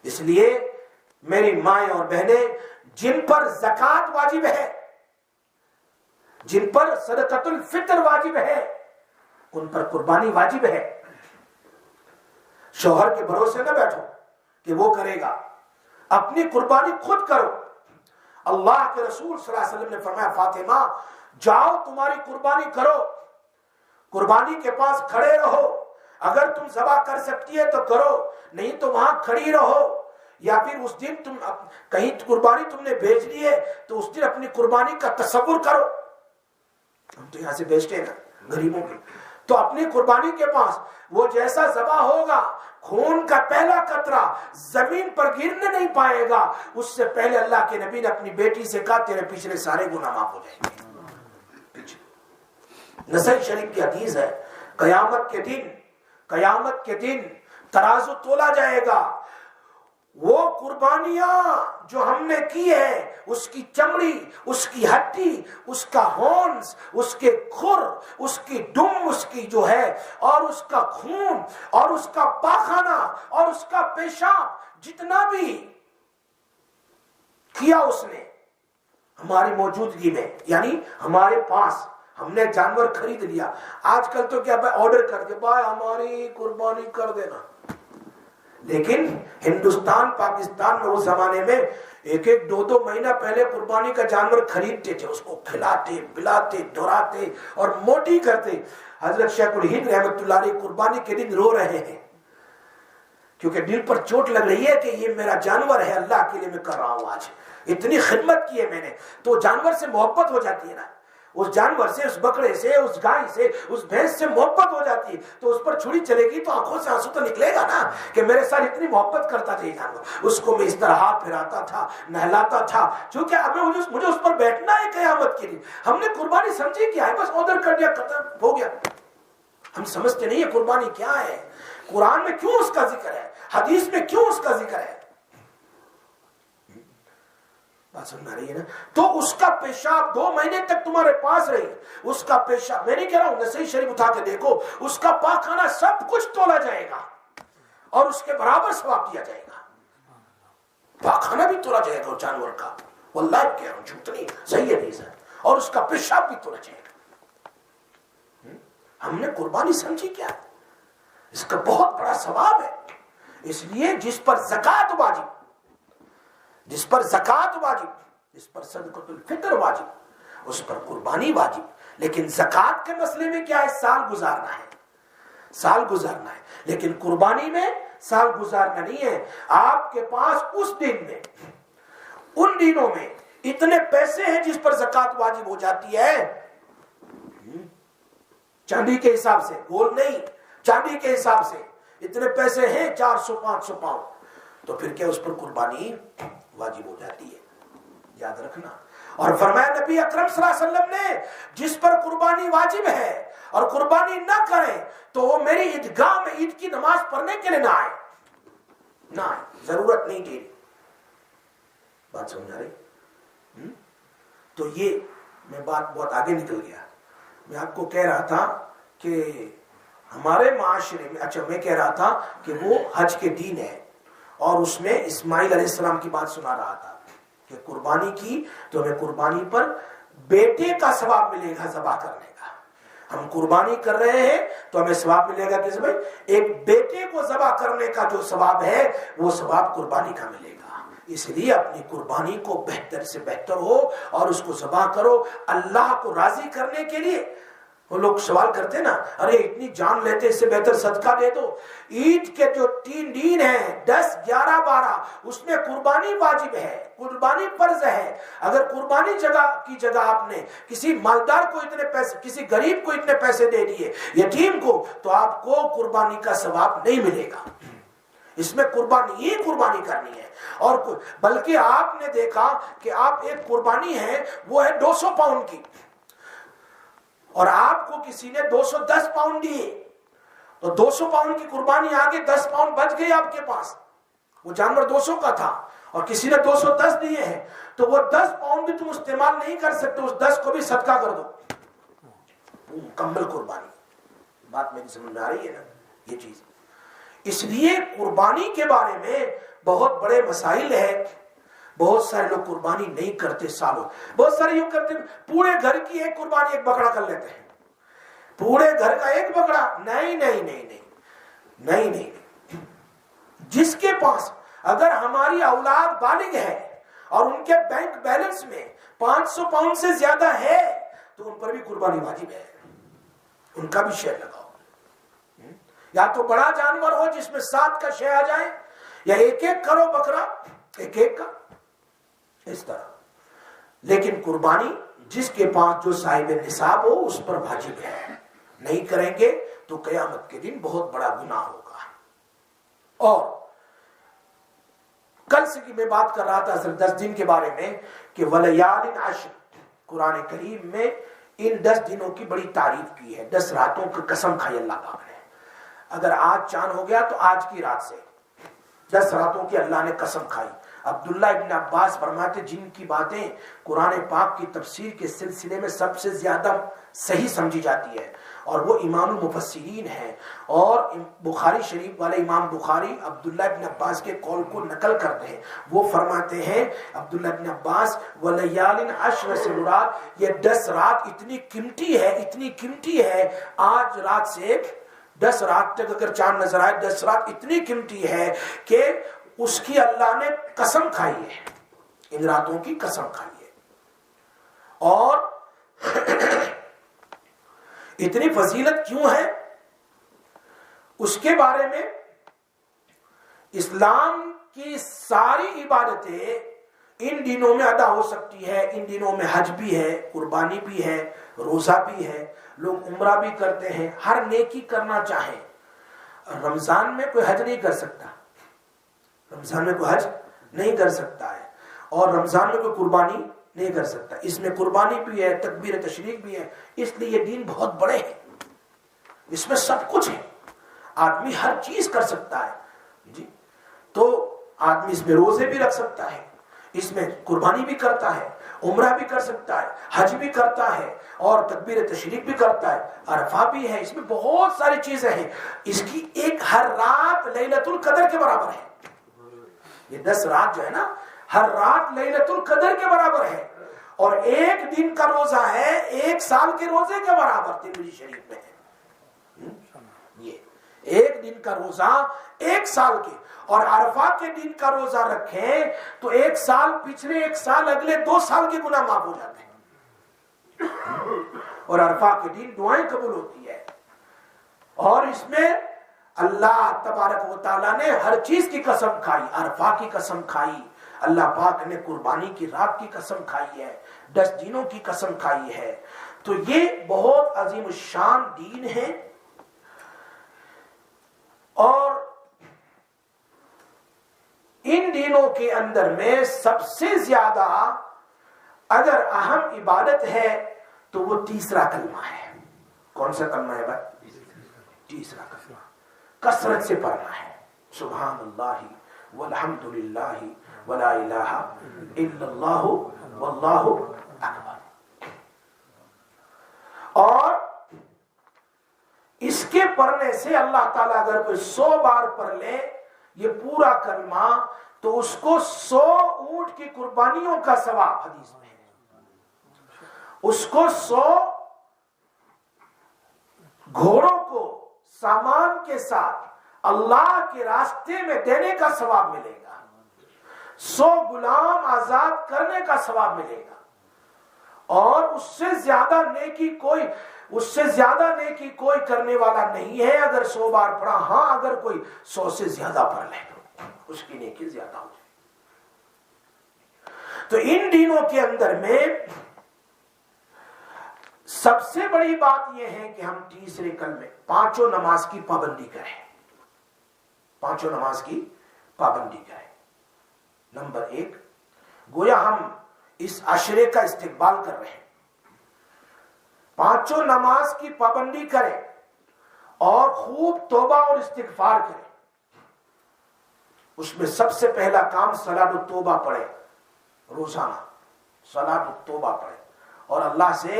اس لیے میری مائیں اور بہنیں جن پر زکوٰۃ واجب ہے، جن پر صدقۃ الفطر واجب ہے، ان پر قربانی واجب ہے۔ شوہر کے بھروسے نہ بیٹھو کہ وہ کرے گا، اپنی قربانی خود کرو۔ اللہ کے رسول صلی اللہ علیہ وسلم نے فرمایا فاطمہ جاؤ تمہاری قربانی کرو، قربانی کے پاس کھڑے رہو، اگر تم ذبح کر سکتی ہے تو کرو، نہیں تو وہاں کھڑی رہو، یا پھر اس دن تم کہیں قربانی تم نے بھیج لی ہے تو اس دن اپنی قربانی کا تصور کرو۔ ہم تو یہاں سے بیچتے ہیں نا غریبوں کی، تو اپنی قربانی کے پاس وہ جیسا ذبح ہوگا، خون کا پہلا قطرہ زمین پر گرنے نہیں پائے گا، اس سے پہلے اللہ کے نبی نے اپنی بیٹی سے کہا تیرے پچھلے سارے گناہ معاف ہو جائیں گے۔ نسائی شریف کی حدیث ہے، قیامت کے دن ترازو تولا جائے گا، وہ قربانیاں جو ہم نے کی ہے اس کی چمڑی، اس کی ہڈی، اس کا ہونس، اس کے کھر، اس کی دم، اس کی جو ہے، اور اس کا خون اور اس کا پاخانہ اور اس کا پیشاب، جتنا بھی کیا اس نے ہماری موجودگی میں، یعنی ہمارے پاس ہم نے جانور خرید لیا۔ آج کل تو کیا بھائی آرڈر کر کے بھائی ہماری قربانی کر دینا، لیکن ہندوستان پاکستان میں اس زمانے میں 1-2 مہینہ پہلے قربانی کا جانور خریدتے تھے، اس کو کھلاتے پلاتے دھراتے اور موٹی کرتے۔ حضرت شیخ الہند رحمۃ اللہ علیہ قربانی کے دن رو رہے ہیں کیونکہ دل پر چوٹ لگ رہی ہے کہ یہ میرا جانور ہے، اللہ کے لیے میں کر رہا ہوں، آج اتنی خدمت کی ہے میں نے، تو جانور سے محبت ہو جاتی ہے نا، اس جانور سے، اس بکرے سے، اس گائے سے، اس بھینس سے محبت ہو جاتی ہے، تو اس پر چھری چلے گی تو آنکھوں سے آنسو تو نکلے گا نا کہ میرے ساتھ اتنی محبت کرتا تھا یہ جانور، اس کو میں اس طرح ہاتھ پھراتا تھا، نہلاتا تھا، چونکہ اب مجھے اس پر بیٹھنا ہے قیامت کے لیے۔ ہم نے قربانی سمجھی کیا ہے؟ بس آرڈر کر دیا، ختم ہو گیا۔ ہم سمجھتے نہیں ہے قربانی کیا ہے، قرآن میں کیوں اس کا ذکر ہے، حدیث میں کیوں اس کا ذکر ہے، بات سمجھ رہی ہے نا؟ تو اس کا پیشاب 2 مہینے تک تمہارے پاس رہی، اس کا پیشاب، میں نہیں کہہ رہا ہوں، نسائی شریف اٹھا کے دیکھو، اس کا پاخانہ سب کچھ تولا جائے گا اور اس کے برابر ثواب دیا جائے گا، پاخانہ بھی تولا جائے گا جانور کا، واللہ کہہ رہا ہوں، جھوٹ نہیں، صحیح حدیث ہے، اور اس کا پیشاب بھی تولا جائے گا۔ ہم نے قربانی سمجھی کیا ہے؟ اس کا بہت بڑا ثواب ہے، اس لیے جس پر زکوٰۃ واجب، جس پر زکوٰۃ واجب، جس پر صدقۃ الفطر واجب، اس پر قربانی واجب۔ لیکن زکوٰۃ کے مسئلے میں کیا ہے؟ سال گزارنا ہے، سال گزارنا ہے، لیکن قربانی میں سال گزارنا نہیں ہے۔ آپ کے پاس اس دن میں، ان دنوں میں اتنے پیسے ہیں جس پر زکوٰۃ واجب ہو جاتی ہے، چاندی کے حساب سے، گولڈ نہیں، چاندی کے حساب سے اتنے پیسے ہیں، 400-500 پاؤنڈ، تو پھر کیا اس پر قربانی واجب ہو جاتی ہے، یاد رکھنا۔ اور فرمایا نبی اکرم صلی اللہ علیہ وسلم نے، جس پر قربانی واجب ہے اور قربانی نہ کرے تو وہ میری عیدگاہ میں عید کی نماز پڑھنے کے لیے نہ آئے، نہ آئے، ضرورت نہیں تھی۔ بات سمجھا رہی؟ تو یہ میں بات بہت آگے نکل گیا۔ میں آپ کو کہہ رہا تھا کہ ہمارے معاشرے میں، اچھا میں کہہ رہا تھا کہ وہ حج کے دین ہے، اور اس میں اسماعیل علیہ السلام کی بات سنا رہا تھا کہ قربانی کی تو ہمیں قربانی پر بیٹے کا ثواب ملے گا ذبح کرنے کا۔ ہم قربانی کر رہے ہیں تو ہمیں ثواب ملے گا، کس بھائی؟ ایک بیٹے کو ذبح کرنے کا جو ثواب ہے وہ ثواب قربانی کا ملے گا۔ اس لیے اپنی قربانی کو بہتر سے بہتر ہو اور اس کو ذبح کرو اللہ کو راضی کرنے کے لیے۔ وہ لوگ سوال کرتے نا، ارے اتنی جان لیتے، اس سے بہتر صدقہ دے دو۔ عید کے جو 3 دن ہیں، 10، 11، 12، اس میں قربانی واجب ہے، قربانی فرض ہے۔ اگر قربانی کی جگہ آپ نے کسی مالدار کو اتنے پیسے، کسی غریب کو اتنے پیسے دے دیے، یتیم کو، تو آپ کو قربانی کا ثواب نہیں ملے گا۔ اس میں قربانی ہی قربانی کرنی ہے، اور بلکہ آپ نے دیکھا کہ آپ ایک قربانی ہے وہ ہے 200 پاؤنڈ کی، اور آپ کو کسی نے 210 پاؤنڈ دیے، تو 200 پاؤنڈ کی قربانی آگے 10 پاؤنڈ بچ گئی آپ کے پاس، وہ جانور 200 کا تھا اور کسی نے 210 دیے ہیں، تو وہ 10 پاؤنڈ بھی تم استعمال نہیں کر سکتے، اس 10 کو بھی صدقہ کر دو، مکمل قربانی۔ بات میری سمجھ میں آ رہی ہے نا یہ چیز؟ اس لیے قربانی کے بارے میں بہت بڑے مسائل ہیں، بہت سارے لوگ قربانی نہیں کرتے سالوں، بہت سارے یوں کرتے پورے گھر کی ایک قربانی ایک بکرا کر لیتے ہیں، پورے گھر کا ایک بکرا، نہیں نہیں نہیں نہیں نہیں نہیں۔ جس کے پاس اگر ہماری اولاد بالغ ہے اور ان کے بینک بیلنس میں 500 پاؤنڈ سے زیادہ ہے تو ان پر بھی قربانی واجب ہے، ان کا بھی شیئر لگاؤ، یا تو بڑا جانور ہو جس میں 7 کا شیئر آ جائے، یا ایک ایک کرو بکرا، ایک ایک کا، اس طرح۔ لیکن قربانی جس کے پاس جو صاحب نصاب ہو اس پر واجب ہے، نہیں کریں گے تو قیامت کے دن بہت بڑا گناہ ہوگا۔ اور کل سے کی میں بات کر رہا تھا اصل 10 دن کے بارے میں کہ وَلَيَالٍ عَشْرٍ، قرآن کریم میں ان 10 دنوں کی بڑی تعریف کی ہے، 10 راتوں کی قسم کھائی اللہ پاک نے۔ اگر آج چاند ہو گیا تو آج کی رات سے 10 راتوں کی اللہ نے قسم کھائی۔ عبداللہ ابن عباس فرماتے جن کی باتیں قرآن پاک کی تفسیر کے سلسلے میں سب سے زیادہ صحیح سمجھی جاتی ہے، اور وہ امام المفسرین ہیں، اور بخاری شریف والے امام بخاری عبداللہ ابن عباس کے قول کو نقل کرتے ہیں۔ وہ فرماتے ہیں عبداللہ ابن عباس وَلَيَالٍ عَشْرٍ سے مراد یہ 10 رات اتنی قیمتی ہے، اتنی قیمتی ہے، آج رات سے 10 رات تک اگر چاند نظر آئے، 10 رات اتنی قیمتی ہے کہ اس کی اللہ نے قسم کھائی ہے، ان راتوں کی قسم کھائی ہے۔ اور اتنی فضیلت کیوں ہے اس کے بارے میں اسلام کی ساری عبادتیں ان دنوں میں ادا ہو سکتی ہے. ان دنوں میں حج بھی ہے، قربانی بھی ہے، روزہ بھی ہے، لوگ عمرہ بھی کرتے ہیں، ہر نیکی کرنا چاہیں. رمضان میں کوئی حج نہیں کر سکتا، رمضان میں کوئی حج نہیں کر سکتا ہے، اور رمضان میں کوئی قربانی نہیں کر سکتا. اس میں قربانی بھی ہے، تکبیر تشریق بھی ہے. اس لیے یہ دین بہت بڑے ہیں، اس میں سب کچھ ہے، آدمی ہر چیز کر سکتا ہے جی. تو آدمی اس میں روزے بھی رکھ سکتا ہے، اس میں قربانی بھی کرتا ہے، عمرہ بھی کر سکتا ہے، حج بھی کرتا ہے، اور تکبیر تشریق بھی کرتا ہے، عرفہ بھی ہے. اس میں بہت ساری چیزیں ہیں. اس کی ایک ہر رات لیلۃ القدر کے برابر ہے. یہ 10 رات جو ہے نا، ہر رات لیلۃ القدر کے برابر ہے. اور ایک دن کا روزہ ہے 1 سال کے روزے کے برابر. ترمذی شریف میں ہے یہ ایک دن کا روزہ 1 سال کے. اور عرفہ کے دن کا روزہ رکھیں تو 1 سال پچھلے 1 سال اگلے 2 سال کے گناہ معاف ہو جاتے ہیں. اور عرفہ کے دن دعائیں قبول ہوتی ہے. اور اس میں اللہ تبارک و تعالیٰ نے ہر چیز کی قسم کھائی. عرفہ کی قسم کھائی، اللہ پاک نے قربانی کی رات کی قسم کھائی ہے، 10 دنوں کی قسم کھائی ہے. تو یہ بہت عظیم الشان دین ہے. اور ان دینوں کے اندر میں سب سے زیادہ اگر اہم عبادت ہے تو وہ تیسرا کلمہ ہے. کون سا کلمہ ہے بھائی؟ تیسرا کلمہ. کثرت سے پڑھنا ہے. سبحان اللہ والحمد للہ ولا الہ الا اللہ واللہ اکبر. اور اس کے پڑھنے سے اللہ تعالیٰ اگر کوئی 100 بار پڑھ لے یہ پورا کلمہ تو اس کو 100 اونٹ کی قربانیوں کا ثواب حدیث میں ہے. اس کو 100 گھوڑوں کو سامان کے ساتھ اللہ کے راستے میں دینے کا ثواب ملے گا. 100 غلام آزاد کرنے کا ثواب ملے گا. اور اس سے زیادہ نیکی کوئی کرنے والا نہیں ہے اگر 100 بار پڑھا. ہاں اگر کوئی 100 سے زیادہ پڑھ لے اس کی نیکی زیادہ ہو جائے. تو ان دنوں کے اندر میں سب سے بڑی بات یہ ہے کہ ہم تیسرے کلمے 5 نماز کی پابندی کریں. 5 نماز کی پابندی کریں. نمبر 1، گویا ہم اس عشرے کا استقبال کر رہے ہیں. 5 نماز کی پابندی کریں اور خوب توبہ اور استغفار کریں. اس میں سب سے پہلا کام صلاۃ التوبہ پڑھیں. روزانہ صلاۃ التوبہ پڑھیں اور اللہ سے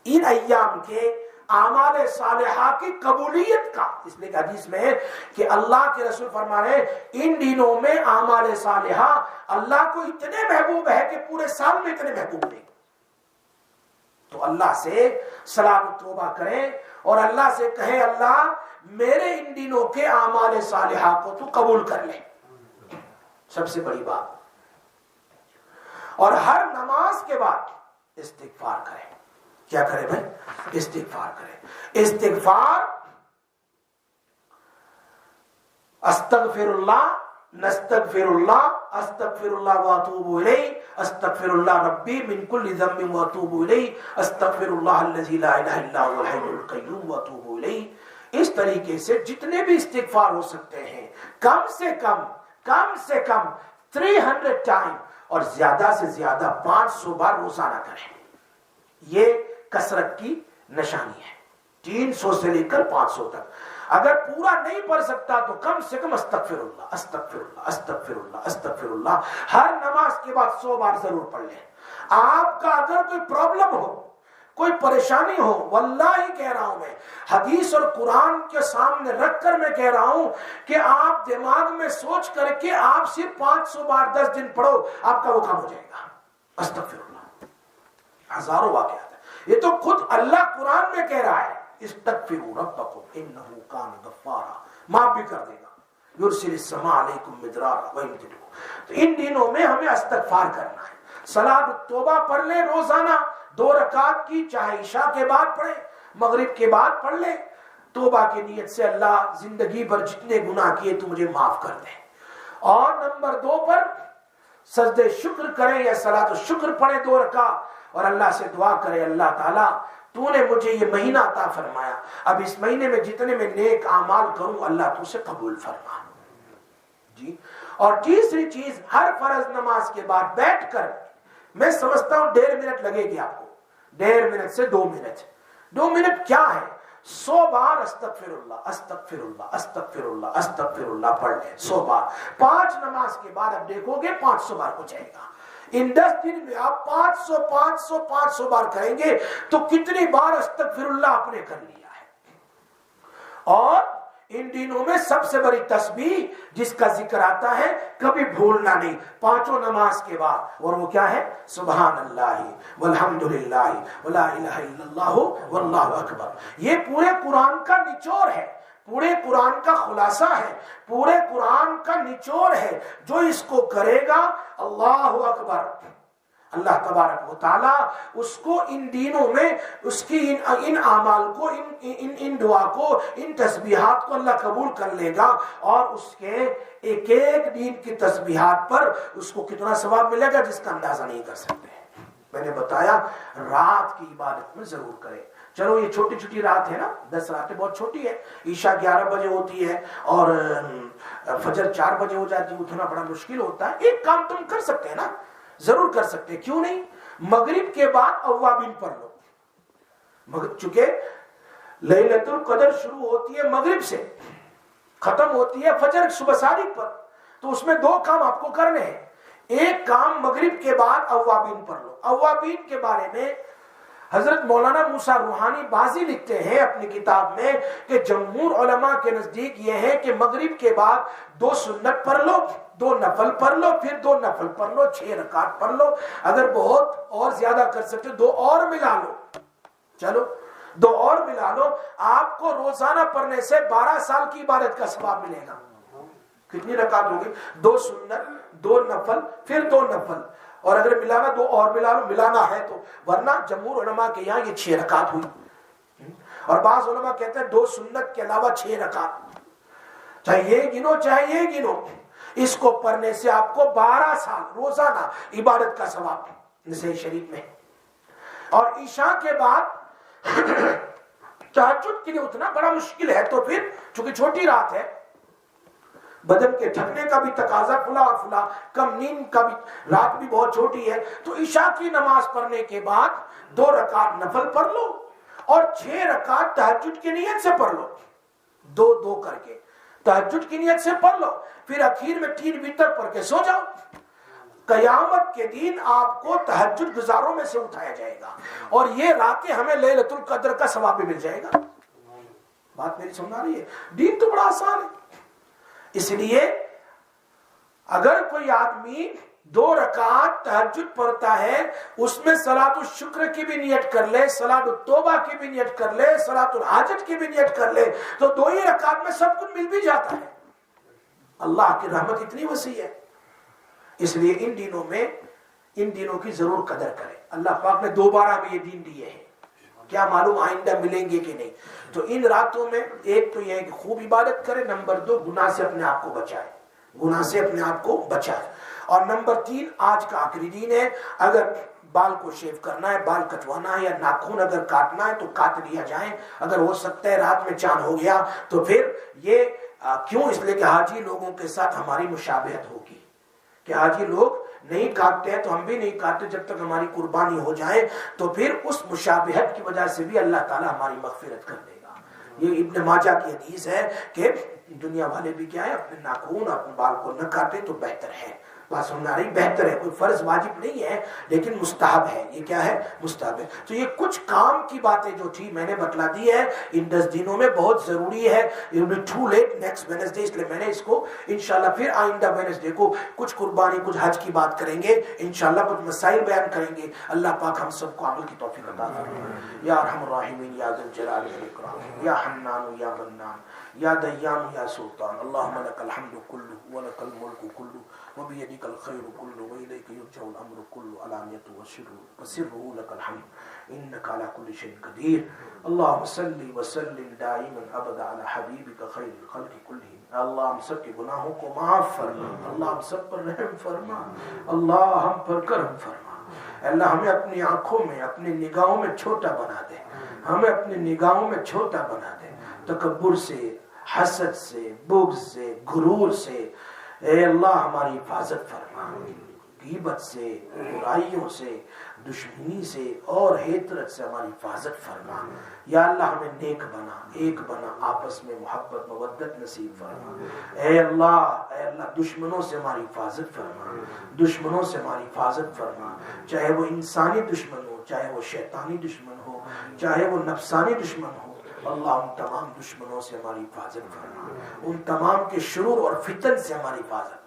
ان ایام کے اعمال صالحہ کی قبولیت کا. اس لیے حدیث میں ہے کہ اللہ کے رسول فرما رہے ہیں ان دنوں میں اعمال صالحہ اللہ کو اتنے محبوب ہے کہ پورے سال میں اتنے محبوب نہیں. تو اللہ سے صلاۃ التوبہ کریں اور اللہ سے کہیں اللہ میرے ان دنوں کے اعمال صالحہ کو تو قبول کر لے. سب سے بڑی بات. اور ہر نماز کے بعد استغفار کریں. کیا کریں بھائی؟ استغفار کریں. استغفار استغفر اللہ، نستغفر اللہ، استغفر اللہ واتوب الیہ، استغفر اللہ ربی من کل ذنب واتوب الیہ، استغفر اللہ الذی لا الہ الا هو الحی القیوم واتوب الیہ. اس طریقے سے جتنے بھی استغفار ہو سکتے ہیں کم سے کم 300 ٹائم اور زیادہ سے زیادہ 500 بار روزانہ کریں. یہ کثرت کی نشانی ہے. 300 سے لے کر 500 تک. اگر پورا نہیں پڑھ سکتا تو کم سے کم استغفر اللہ استغفر اللہ استغفر اللہ استغفر اللہ ہر نماز کے بعد 100 بار ضرور پڑھ لیں. آپ کا اگر کوئی پرابلم ہو، کوئی پریشانی ہو، واللہ کہہ رہا ہوں میں، حدیث اور قرآن کے سامنے رکھ کر میں کہہ رہا ہوں کہ آپ دماغ میں سوچ کر کے آپ صرف 500 بار 10 دن پڑھو، آپ کا وہ کام ہو جائے گا. استغفر اللہ. ہزاروں واقعات ہیں. یہ تو خود اللہ قرآن میں کہہ رہا ہے استغفروا ربکم انہ کان غفارا. معاف بھی کر دے گا. یرسل السماء علیکم مدرارا ویمددکم. تو ان دنوں میں ہمیں استغفار کرنا ہے. صلاۃ التوبہ پڑھ لیں روزانہ 2 رکعت کی، چاہے عشاء کے بعد پڑھیں، مغرب کے بعد پڑھ لیں. توبہ کی نیت سے اللہ زندگی بھر جتنے گناہ کیے تو مجھے معاف کر دے. اور نمبر 2 پر سجدے شکر کریں یا صلاۃ الشکر پڑھیں 2 رکعت، اور اللہ سے دعا کریں اللہ تعالیٰ تو نے مجھے یہ مہینہ عطا فرمایا، اب اس مہینے میں جتنے میں نیک اعمال کروں اللہ تو سے قبول فرما جی۔ اور تیسری چیز، ہر فرض نماز کے بعد بیٹھ کر، میں سمجھتا ہوں 1.5 منٹ لگے گی آپ کو، 1.5 منٹ سے 2 منٹ، 2 منٹ کیا ہے، 100 بار استغفر اللہ استغفر اللہ استغفر اللہ استغفر اللہ پڑھ لیں 100 بار۔ 5 نماز کے بعد اب دیکھو گے 500 بار ہو جائے گا۔ ان 10 دن میں آپ 500 بار کریں گے تو کتنی بار استغفر اللہ آپ نے کر لیا ہے۔ اور ان دنوں میں سب سے بڑی تسبیح جس کا ذکر آتا ہے، کبھی بھولنا نہیں 5 نماز کے بعد، اور وہ کیا ہے، سبحان اللہ والحمدللہ ولا الہ الا اللہ واللہ اکبر۔ یہ پورے قرآن کا نچوڑ ہے، پورے قرآن کا خلاصہ ہے، پورے قرآن کا نچوڑ ہے۔ جو اس کو کرے گا اللہ اکبر، اللہ تبارک و تعالیٰ اس کو ان دینوں میں اس کی ان اعمال کو، ان دعا کو، ان تسبیحات کو اللہ قبول کر لے گا، اور اس کے ایک ایک دین کی تسبیحات پر اس کو کتنا ثواب ملے گا جس کا اندازہ نہیں کر سکتے۔ میں نے بتایا رات کی عبادت میں ضرور کریں۔ چلو یہ چھوٹی چھوٹی رات ہے نا، 10 راتیں بہت چھوٹی ہے، عشاء 11 بجے ہوتی ہے اور فجر 4 بجے ہو جاتی ہے، اٹھنا بڑا مشکل ہوتا ہے۔ ایک کام تم کر سکتے ہیں نا، ضرور کر سکتے ہیں، کیوں نہیں، مغرب کے بعد اوابین پڑھ لو، چونکہ لیلۃ القدر شروع ہوتی ہے مغرب سے، ختم ہوتی ہے فجر صبح صادق پر، تو اس میں 2 کام آپ کو کرنے ہیں۔ ایک کام مغرب کے بعد اوابین پڑھ لو۔ اوابین کے بارے میں حضرت مولانا موسیٰ روحانی بازی لکھتے ہیں اپنی کتاب میں کہ جمہور علماء کے نزدیک یہ ہے کہ مغرب کے بعد 2 سنت پڑھ لو، 2 نفل پڑھ لو، پھر 2 نفل پڑھ لو، 6 رکعت پڑھ لو، اگر بہت اور زیادہ کر سکتے 2 اور ملا لو، چلو 2 اور ملا لو، آپ کو روزانہ پڑھنے سے 12 سال کی عبادت کا ثواب ملے گا۔ کتنی رکعت ہوگی، 2 سنت، 2 نفل، پھر 2 نفل، اور اگر ملانا 2 اور ملا لو، ملانا ہے تو، ورنہ جمہور علماء کے یہاں یہ 6 رکعت ہوئی، اور بعض علماء کہتے ہیں 2 سنت کے علاوہ 6 رکعت، چاہے یہ گنو چاہے یہ گنو، اس کو پڑھنے سے آپ کو 12 سال روزانہ عبادت کا ثواب نسائی شریف میں۔ اور عشاء کے بعد تہجد کے لیے اتنا بڑا مشکل ہے، تو پھر چونکہ چھوٹی رات ہے، بدن کے تھکنے کا بھی تقاضا فلا اور فلا، کم نیند کا بھی، رات بھی بہت چھوٹی ہے، تو عشاء کی نماز پڑھنے کے بعد 2 رکعت نفل پڑھ لو اور 6 رکعت تہجد کی نیت سے پڑھ لو، 2 کر کے تہجد کی نیت سے پڑھ لو، پھر اخیر میں 3 وتر پڑھ کے سو جاؤ۔ قیامت کے دن آپ کو تہجد گزاروں میں سے اٹھایا جائے گا، اور یہ راتیں ہمیں لیلۃ القدر کا ثواب بھی مل جائے گا۔ بات میری سمجھ آ رہی ہے؟ دین تو بڑا آسان ہے۔ اس لیے اگر کوئی آدمی 2 رکعت تہجد پڑھتا ہے، اس میں صلاۃ الشکر کی بھی نیت کر لے، صلاۃ التوبہ کی بھی نیت کر لے، صلاۃ الحاجت کی بھی نیت کر لے، تو 2 ہی رکعت میں سب کچھ مل بھی جاتا ہے۔ اللہ کی رحمت اتنی وسیع ہے، اس لیے ان دنوں میں ان دنوں کی ضرور قدر کریں۔ اللہ پاک نے دوبارہ بھی یہ دین دیے ہیں، کیا معلوم آئندہ ملیں گے کہ نہیں۔ تو ان راتوں میں ایک تو یہ ہے کہ خوب عبادت کرے، نمبر 2 گناہ سے اپنے آپ کو بچائے، گناہ سے اپنے آپ کو بچائے، اور نمبر 3 آج کا آخری دن ہے، اگر بال کو شیو کرنا ہے، بال کٹوانا ہے، یا ناخن اگر کاٹنا ہے تو کاٹ لیا جائے، اگر ہو سکتا ہے رات میں چاند ہو گیا تو پھر یہ کیوں، اس لیے کہ حاجی لوگوں کے ساتھ ہماری مشابہت ہوگی، کہ حاجی لوگ نہیں کاٹتے ہیں تو ہم بھی نہیں کاٹتے جب تک ہماری قربانی ہو جائے، تو پھر اس مشابہت کی وجہ سے بھی اللہ تعالی ہماری مغفرت کر دے گا۔ یہ ابن ماجہ کی حدیث ہے کہ دنیا والے بھی کیا ہے، اپنے ناخون اپنے بال کو نہ کاٹے تو بہتر ہے۔ بات سمجھ آ رہی؟ بہتر ہے، کوئی فرض واجب نہیں ہے لیکن مستحب ہے، یہ کیا ہے، مستحب ہے۔ تو یہ کچھ کام کی باتیں جو تھی میں نے بتلا دی ہے، ان 10 دنوں میں بہت ضروری ہے۔ It will be too late next Wednesday، اس لیے میں نے اس کو انشاءاللہ پھر آئندہ ویڈنسڈے کو کچھ قربانی کچھ حج کی بات کریں گے انشاءاللہ، کچھ مسائل بیان کریں گے۔ اللہ پاک ہم سب کو عمل کی توفیق عطا فرمائے۔ یا ارحم الراحمین، یا ذی الجلال والاکرام، یا حنان یا منان، یا دیان یا سلطان اللہم لک الحمد کلہ ولک الملک کلہ وبیدک الخیر کلہ والیک یرجع الامر کلہ علانیۃ وسرہ لک الحمد انک علی کل شیء قدیر اللہم صلی وسلم دائما ابدا علی حبیبک خیر الخلق کلہم۔ اللہ ہم سب کے گناہوں کو معاف فرما، اللہ ہم سب پر رحم فرما، اللہ ہم پر کرم فرما۔ اللہ ہمیں اپنی آنکھوں میں اپنی نگاہوں میں چھوٹا بنا دے، ہمیں اپنی نگاہوں میں چھوٹا بنا دے، تکبر سے، حسد سے، بغض سے، غرور سے اے اللہ ہماری حفاظت فرما، غیبت سے، برائیوں سے، دشمنی سے اور حیطرت سے ہماری حفاظت فرما۔ یا اللہ ہمیں نیک بنا، ایک بنا، آپس میں محبت مودت نصیب فرما۔ اے اللہ دشمنوں سے ہماری حفاظت فرما، دشمنوں سے ہماری حفاظت فرما، چاہے وہ انسانی دشمن ہو، چاہے وہ شیطانی دشمن ہو، چاہے وہ نفسانی دشمن ہو، اللہ ان تمام دشمنوں سے ہماری حفاظت فرما، ان تمام کے شرور اور فتن سے ہماری حفاظت،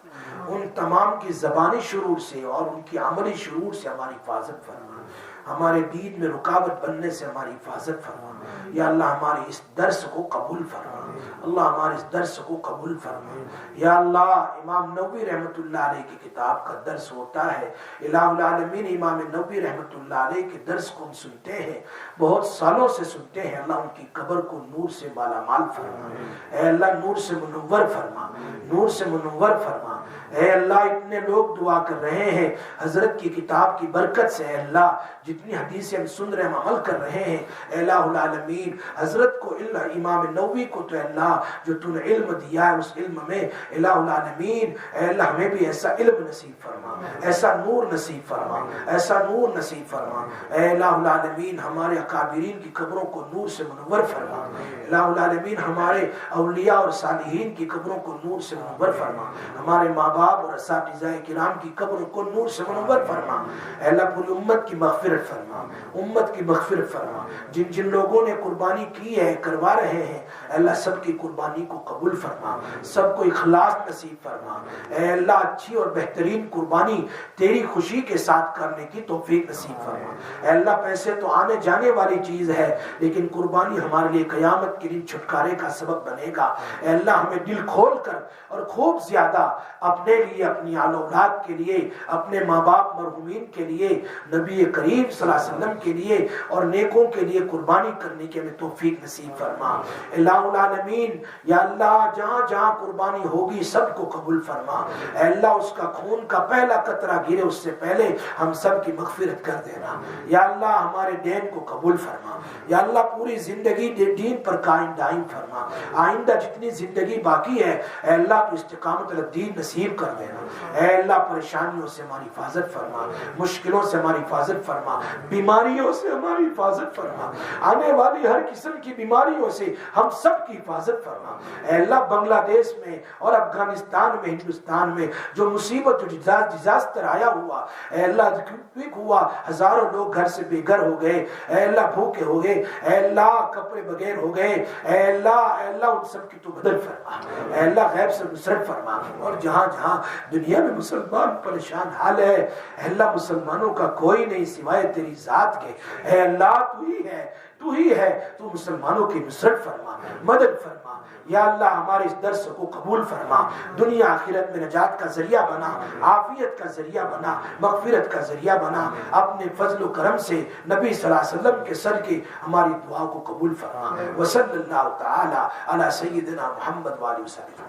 ان تمام کی زبانی شرور سے اور ان کی عملی شرور سے ہماری حفاظت فرما، ہمارے دین میں رکاوٹ بننے سے ہماری حفاظت فرما۔ یا اللہ ہمارے اس درس کو قبول فرما، اللہ ہمارے اس درس کو قبول فرما۔ یا اللہ امام نووی رحمۃ اللہ علیہ کی کتاب کا درس ہوتا ہے، الہ العالمین امام نووی رحمۃ اللہ علیہ کے درس کو ہم سنتے ہیں، بہت سالوں سے سنتے ہیں، اللہ ان کی قبر کو نور سے مالا مال فرما، اے اللہ نور سے منور فرما، نور سے منور فرما۔ اے اللہ اتنے لوگ دعا کر رہے ہیں حضرت کی کتاب کی برکت سے، اے اللہ جتنی حدیثیں ہم سن رہے ہیں ہم عمل کر رہے ہیں، اے الہ العالمین حضرت کو امام نووی کو تو اللہ جو تو نے علم دیا ہے اس علم میں الہ العالمین اے اللہ ہمیں بھی ایسا علم نصیب فرما، ایسا نور نصیب فرما، ایسا نور نصیب فرما۔ اے الہ العالمین ہمارے اکابرین کی قبروں کو نور سے منور فرما، الہ العالمین ہمارے اولیاء اور صالحین کی قبروں کو نور سے منور فرما، ہمارے ماں باپ اور اساتذہ کرام کی قبروں کو نور سے منور فرما۔ اے اللہ پوری امت کی مغفرت فرما، امت کی مغفرت فرما، جن جن لوگوں نے قربانی کی ہے کروا رہے ہیں اے اللہ سب کی قربانی کو قبول فرما، سب کو اخلاص نصیب فرما۔ اے اللہ اچھی اور بہترین قربانی تیری خوشی کے ساتھ کرنے کی توفیق نصیب فرما۔ اے اللہ پیسے تو آنے جانے والی چیز ہے لیکن قربانی ہمارے لیے قیامت کے دن چھٹکارے کا سبب بنے گا۔ اے اللہ ہمیں دل کھول کر اور خوب زیادہ اپنے لیے، اپنی آل اولاد کے لیے، اپنے ماں باپ مرحومین کے لیے، نبی کریم صلی اللہ علیہ وسلم کے لیے اور نیکوں کے لیے قربانی کرنے کے ہمیں توفیق نصیب فرما۔ الہ العالمین یا اللہ جہاں جہاں قربانی ہوگی سب کو قبول فرما۔ اے اللہ اس کا خون کا پہلا قطرہ گرے اس سے پہلے ہم سب کی مغفرت کر دینا۔ یا اللہ ہمارے دین کو قبول فرما، یا اللہ پوری زندگی دین پر قائم دائم فرما، آئندہ جتنی زندگی باقی ہے اے اللہ تو استقامت الدین نصیب کر دینا۔ اے اللہ پریشانیوں سے ہماری حفاظت فرما، مشکلوں سے ہماری حفاظت فرما، بیماریوں سے ہماری حفاظت فرما، آنے والی ہر قسم کی بیماریوں سے ہم سب کی حفاظت فرما۔ اے اللہ بنگلہ دیش میں اور افغانستان میں، ہندوستان میں جو مصیبت جو ڈیزاسٹر آیا ہوا اے اللہ ہوا، ہزاروں لوگ گھر سے بے گھر ہو گئے، اے اللہ بھوکے ہو گئے، اے اللہ کپڑے بغیر ہو گئے، اے اللہ ان سب کی تو بدل فرما، اے اللہ غیب سے نصرت فرما۔ اور جہاں جہاں دنیا میں مسلمان پریشان حال ہے اے اللہ مسلمانوں کا کوئی نہیں سوائے تیری ذات کے، اے اللہ تو ہی ہے، تو مسلمانوں کی نصرت فرما، مدد فرما۔ یا اللہ ہمارے اس درس کو قبول فرما، دنیا آخرت میں نجات کا ذریعہ بنا، عافیت کا ذریعہ بنا، مغفرت کا ذریعہ بنا، اپنے فضل و کرم سے نبی صلی اللہ علیہ وسلم کے سر کے ہماری دعا کو قبول فرما۔ وصلی اللہ تعالی علی سیدنا محمد وآلہ وسلم۔